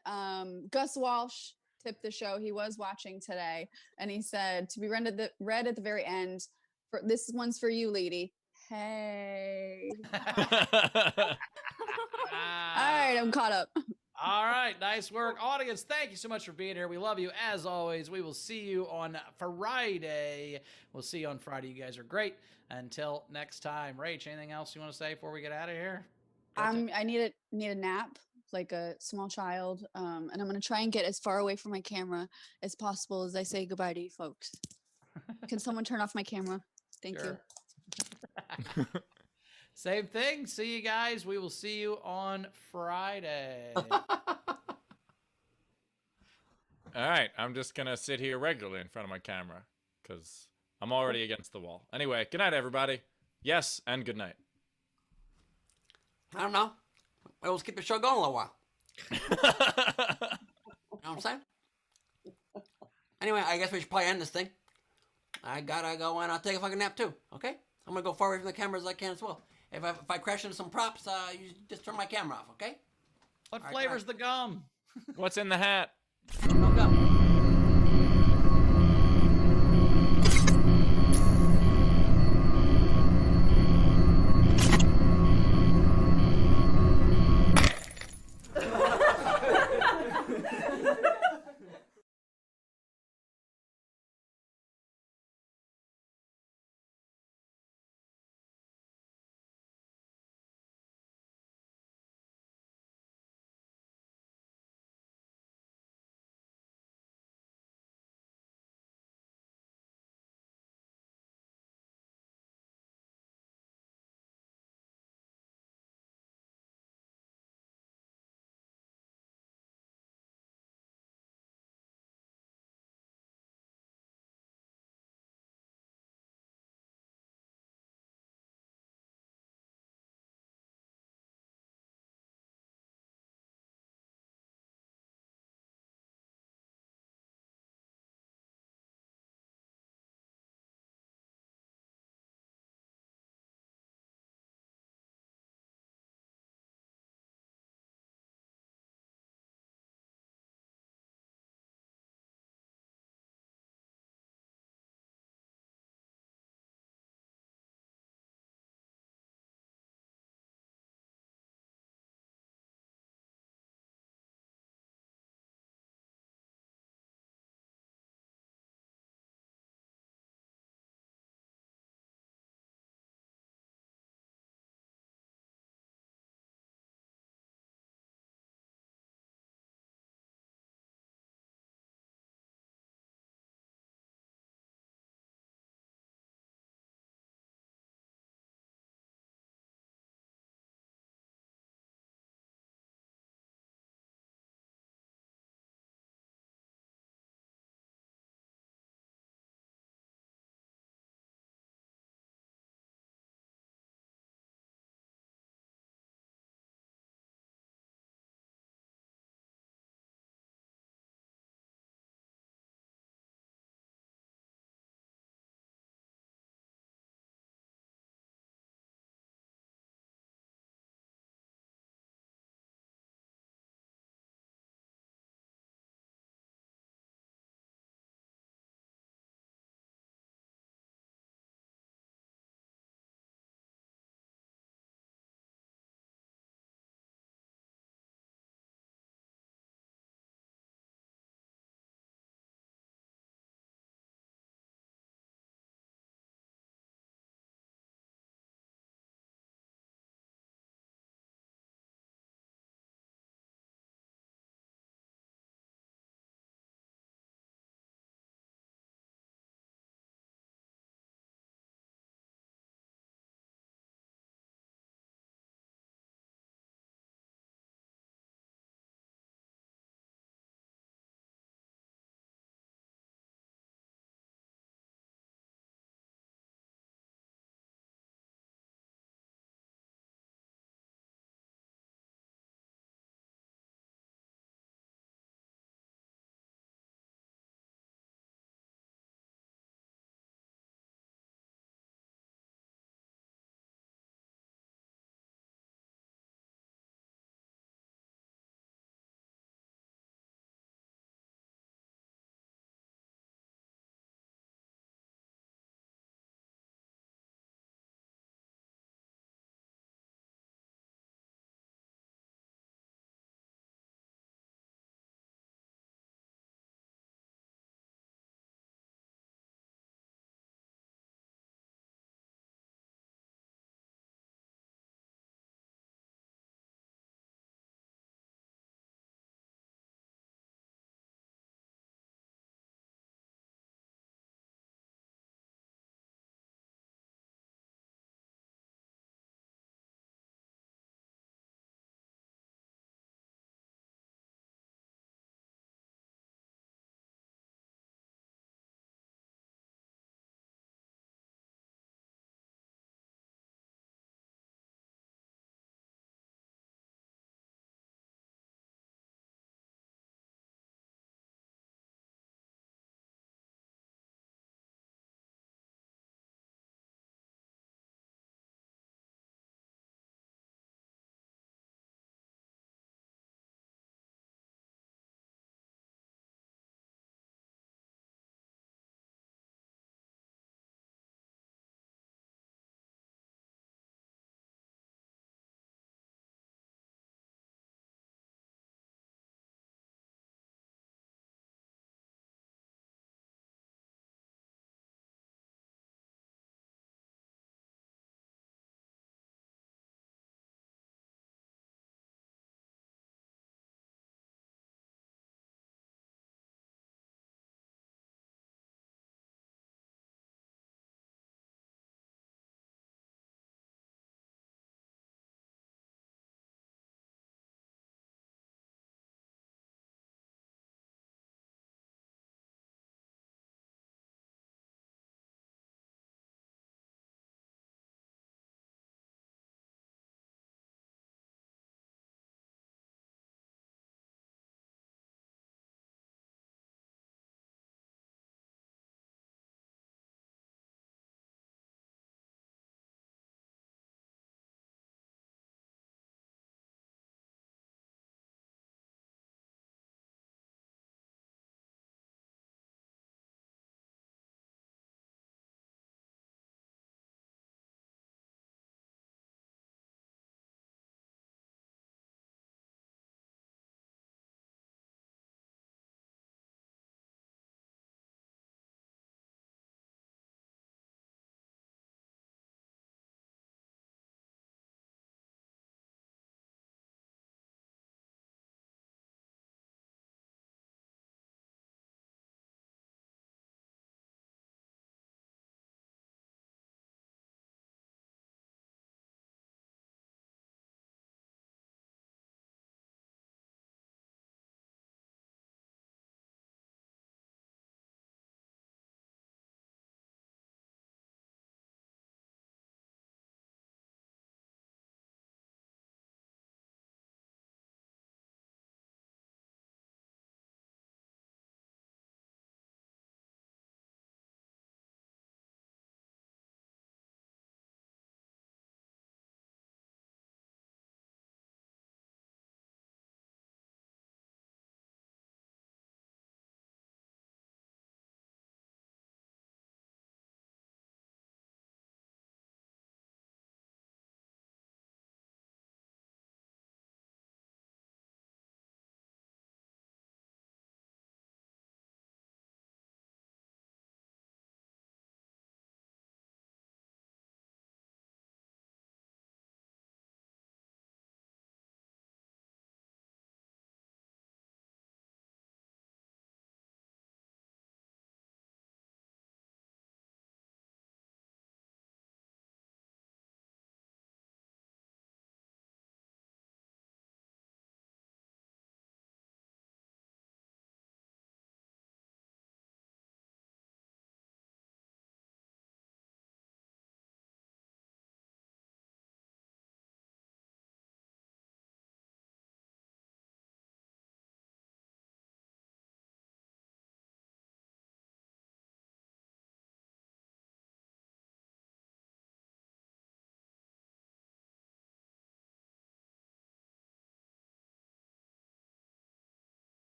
Gus Walsh tipped the show. He was watching today, and he said to be read at the very end. This one's for you, Leedy. Hey. All right, I'm caught up. All right, nice work. Audience, thank you so much for being here. We love you as always. We will see you on Friday. We'll see you on Friday. You guys are great. Until next time. Rach, anything else you want to say before we get out of here? I need a nap, like a small child, and I'm gonna try and get as far away from my camera as possible as I say goodbye to you folks. Can someone turn off my camera? Thank you. Same thing. See you guys. We will see you on Friday. All right, I'm just gonna sit here regularly in front of my camera because I'm already against the wall. Anyway, good night, everybody. Yes, and good night. I don't know. Let's keep the show going a little while. You know what I'm saying? Anyway, I guess we should probably end this thing. I gotta go and I'll take a fucking nap too. Okay? I'm gonna go far away from the camera as I can as well. If I crash into some props, you just turn my camera off. Okay? What flavor's the gum? What's in the hat? No gum.